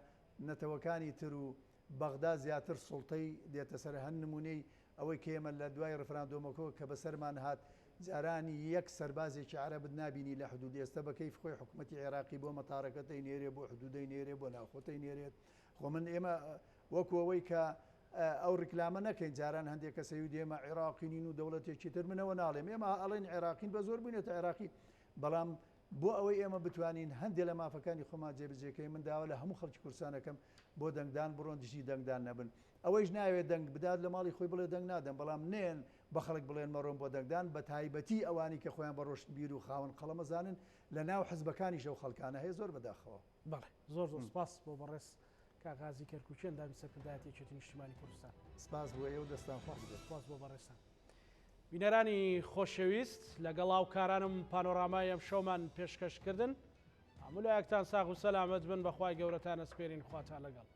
نەتەوەکانی تر و بەغدا زیاتر سوڵتەی دێتە سەر هەن نمونەی ئەوەی کێمە لە دوای ڕفراندۆمەکەەوە کە بەسەرمان هات جارانی یەک سەربازێکی عەرەبت نبینی لە حدود ئێستا بە کەیف خۆی حکوومەتی عێراقی بۆ مەتارەکەتەی نێرێ بۆ حدودەی نێرێ بۆ ناوخۆتەی نێرێت خۆ من ئێمە وەکوەوەی کە ئەو ڕکلامە نەکەین جاران هەندێک کە سەوی دێمە عێراقینین و دەوڵەتێکی تر منەوە ناڵێم ئێمە ئەڵێن عێراقین بە زۆر بوونێتە عێراقی بەڵام بۆ ئەوەی ئێمە بتوانین هەندێک لە مافەکانی خۆمان جێبجێکەکەی من داوا لە هەموو خەڵکی کورسانەکەم بۆ دەنگدان بڕۆن دژی دەنگدان نەبن ئەوەیش ناوێت دەنگ بدات لە ماڵی خۆی بڵێ دەنگ نادەم بەڵام نێن بە خەڵک بڵێن مەڕۆم بۆ دەنگدان بە تایبەتی ئەوانی کە خۆیان بە ڕۆشن بیر و خاوەن قەڵەمەزانن لە ناو حزبەکانی شەو خەڵکانە هەیە زۆر بەداخەوە. بەڵێ زۆر سپاس بۆ بەڕێز کاغازی کەرکوچێن دامی سەرکردایەتی یەکێتی نیشتیمانی کوردستان. سپاس بۆ ئێوە دەستان خۆش بێت. سپاس بۆ بەڕێستان. بینەرانی خۆشەویست لەگەڵ هاوکارانم پانۆرامای ئەم شەومان پێشکەشکردن هەموو لایەکتان ساغ و سەلامەت بن بەخوای گەورەتان ئەسپێرین خواتان لەگەڵ.